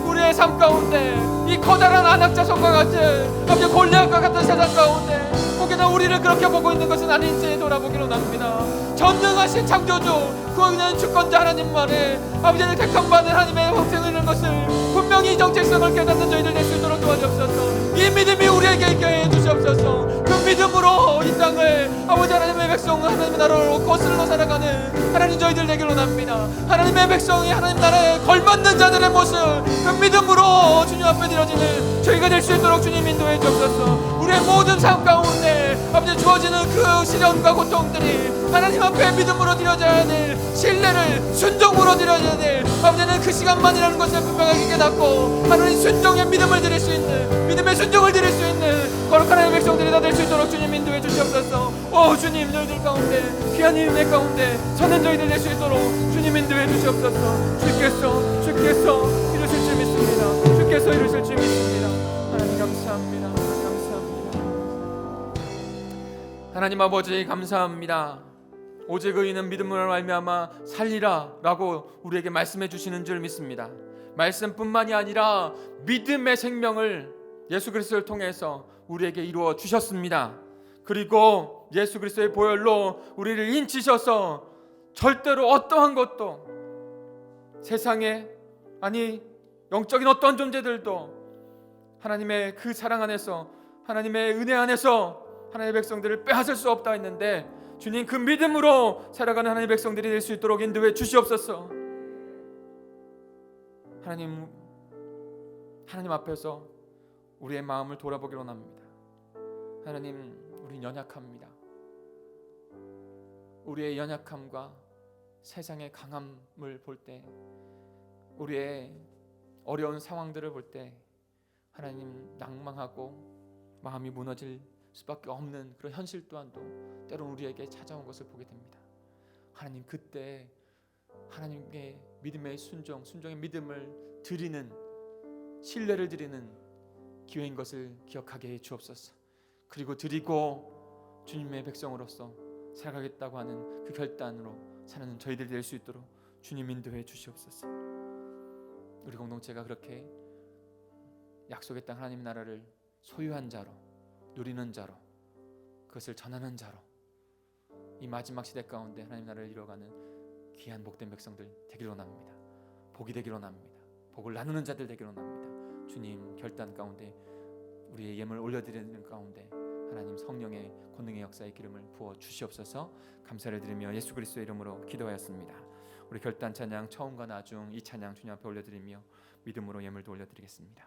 우리의 삶 가운데 이 커다란 안악자손과 같은 아버지 골리앗과 같은 세상 가운데 혹여나 우리를 그렇게 보고 있는 것은 아닌지 돌아보기로 합니다. 전능하신 창조주, 구원의 주권자 하나님만의 아버지를 택함받은 하나님의 형상을 이루는 것을 분명히 이 정체성을 깨닫는 저희들 될 수 있도록 도와주옵소서. 이 믿음이 우리에게 있게 해주시옵소서. 그 믿음으로 이 땅을 아버지 하나님의 백성, 하나님의 나라로 거슬러 살아가는 하나님 저희들 되기로 합니다. 하나님의 백성이 하나님 나라에 걸맞는 자들의 모습, 그 믿음으로 주님 앞에 드려지는 저희가 될 수 있도록 주님 인도해 주옵소서. 우리의 모든 삶 가운데 아버지 주어지는 그 시련과 고통들이 하나님 앞에 믿음으로 드려져야 될, 신뢰를 순종으로 드려져야 될 아버지는 그 시간만이라는 것을 분명하게 깨닫고 하나님 순종의 믿음을 드릴 수 있는, 믿음의 순종을 드릴 수 있는 거룩한 하나님의 백성들이 다 될 수 있도록 주님 인도해 주시옵소서. 오 주님, 저희들 가운데 귀한 은혜 가운데 서는 저희들 될 수 있도록 주님 인도해 주시옵소서. 주께서 이루실 줄 믿습니다. 주께서 이루실 줄 믿습니다. 하나님 감사합니다. 감사합니다. 하나님 아버지 감사합니다. 오직 의인은 믿음으로 말미암아 살리라 라고 우리에게 말씀해 주시는 줄 믿습니다. 말씀뿐만이 아니라 믿음의 생명을 예수 그리스도를 통해서 우리에게 이루어 주셨습니다. 그리고 예수 그리스도의 보혈로 우리를 인치셔서 절대로 어떠한 것도, 세상에 아니 영적인 어떤 존재들도 하나님의 그 사랑 안에서, 하나님의 은혜 안에서 하나님의 백성들을 빼앗을 수 없다 했는데 주님, 그 믿음으로 살아가는 하나님의 백성들이 될 수 있도록 인도해 주시옵소서. 하나님 앞에서 우리의 마음을 돌아보기로 합니다. 하나님, 우린 연약합니다. 우리의 연약함과 세상의 강함을 볼 때, 우리의 어려운 상황들을 볼 때 하나님 낭망하고 마음이 무너질 수밖에 없는 그런 현실 또한도 때로는 우리에게 찾아온 것을 보게 됩니다. 하나님, 그때 하나님께 믿음의 순종의 믿음을 드리는, 신뢰를 드리는 기회인 것을 기억하게 해 주옵소서. 그리고 드리고 주님의 백성으로서 살아가겠다고 하는 그 결단으로 사는 저희들이 될 수 있도록 주님 인도해 주시옵소서. 우리 공동체가 그렇게 약속의 땅 하나님 나라를 소유한 자로, 누리는 자로, 그것을 전하는 자로 이 마지막 시대 가운데 하나님 나라를 이루어가는 귀한 복된 백성들 되기로 합니다. 복이 되기로 합니다. 복을 나누는 자들 되기로 합니다. 주님, 결단 가운데 우리의 예물을 올려드리는 가운데 하나님 성령의 권능의 역사의 기름을 부어 주시옵소서. 감사를 드리며 예수 그리스도의 이름으로 기도하였습니다. 우리 결단 찬양 처음과 나중 이 찬양 주님 앞에 올려드리며 믿음으로 예물도 올려드리겠습니다.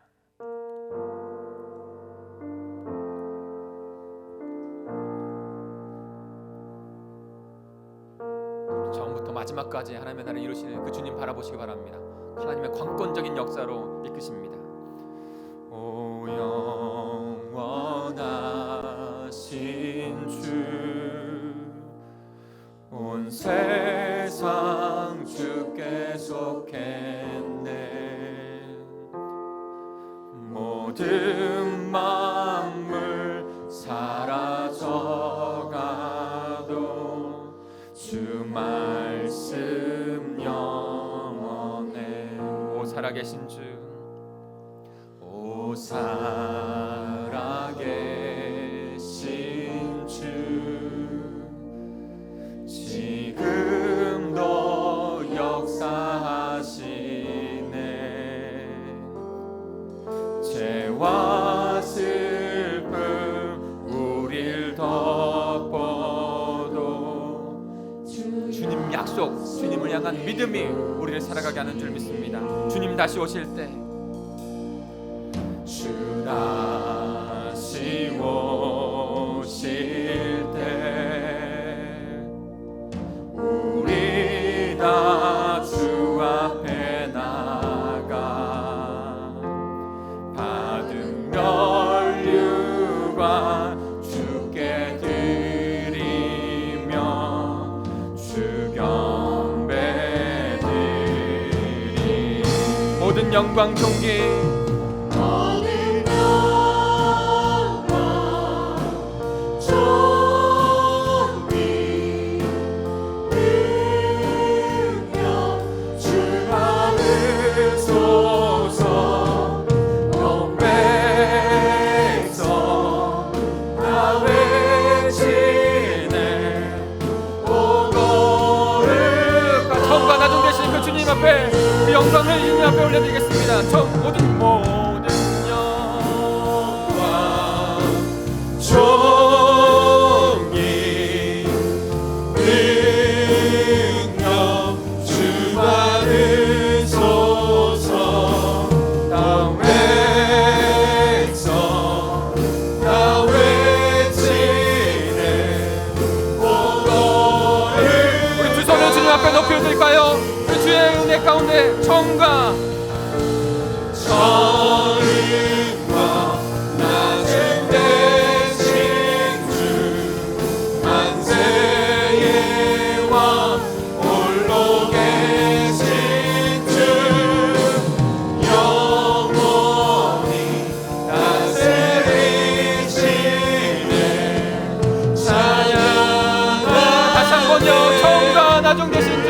처음부터 마지막까지 하나님의 나라를 이루시는 그 주님 바라보시기 바랍니다. 하나님의 광권적인 역사로 이끄십니다. 오 영원하신 주, 온 세상 주께 속했네. 모든 만물 사라져가도 주 말씀 영원해. 오 살아계신 주, 오 살아계신 주, 지금도 역사하시네. 죄와 슬픔 주님 약속, 주님을 향한 믿음이 우리를 살아가게 하는 줄 믿습니다. 주님 다시 오실 때, 주 다시 오실 때 우리 다 주 앞에 나가 받은 면류관 주께 드리며 주 경배 드리 모든 영광 존귀 모든 영광 존귀 능력 주 받으소서. 온 백성 다 외치네 오 거룩한 처음과 나중 되신 그 주님 앞에 그 영광을 주님 앞에 올려드리겠습니다. 모든 영광 존귀 능력 주 받으소서. 다 백성 다 외치네 오 거룩. 우리 두 손을 주님 앞에 높여드릴까요? 그 주의 은혜 가운데 청과 낮은 대신 주 만세의 왕 홀로 계신 주 영원히 다스리시네 찬양하. 다시 한번요. 처음과 나중 되신 주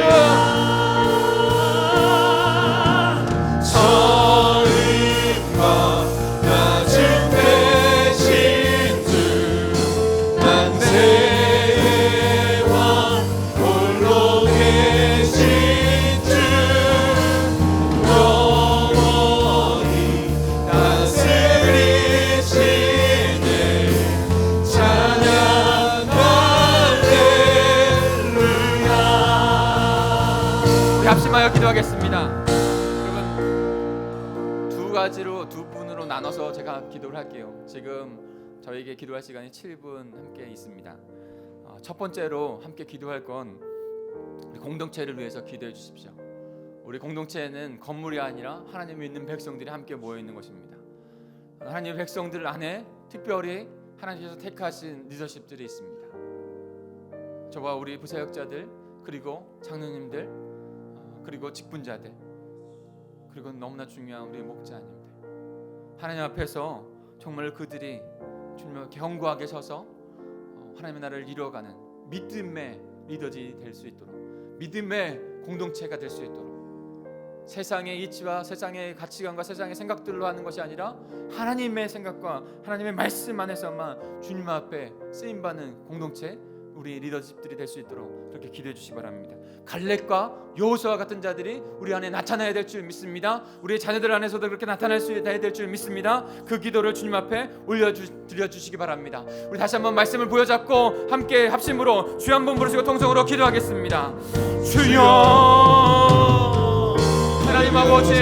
처음과 낮은 대신 주 만세의 왕 홀로 계신 주 영원히 다스리시네 찬양 할렐루야. 우리 합심하여 기도하겠습니다. 여러분, 두 가지로 두 분으로 나눠서 제가 기도를 할게요. 지금 저에게 기도할 시간이 7분 함께 있습니다. 첫 번째로 함께 기도할 건 우리 공동체를 위해서 기도해 주십시오. 우리 공동체는 건물이 아니라 하나님 믿는 백성들이 함께 모여 있는 것입니다. 하나님의 백성들 안에 특별히 하나님께서 택하신 리더십들이 있습니다. 저와 우리 부사역자들, 그리고 장로님들, 그리고 직분자들, 그리고 너무나 중요한 우리 목자님들, 하나님 앞에서 정말 그들이 주님을 견고하게 서서 하나님의 나라를 이루어가는 믿음의 리더들이 될 수 있도록, 믿음의 공동체가 될 수 있도록, 세상의 이치와 세상의 가치관과 세상의 생각들로 하는 것이 아니라 하나님의 생각과 하나님의 말씀 안에서만 주님 앞에 쓰임받는 공동체, 우리 리더십들이 될 수 있도록 그렇게 기도해 주시기 바랍니다. 갈렙과 여호수아 같은 자들이 우리 안에 나타나야 될 줄 믿습니다. 우리의 자녀들 안에서도 그렇게 나타날 수 있어야 될 줄 믿습니다. 그 기도를 주님 앞에 올려드려주시기 바랍니다. 우리 다시 한번 말씀을 부여잡고 함께 합심으로 주여 한번 부르시고 통성으로 기도하겠습니다. 주여 하나님 아버지,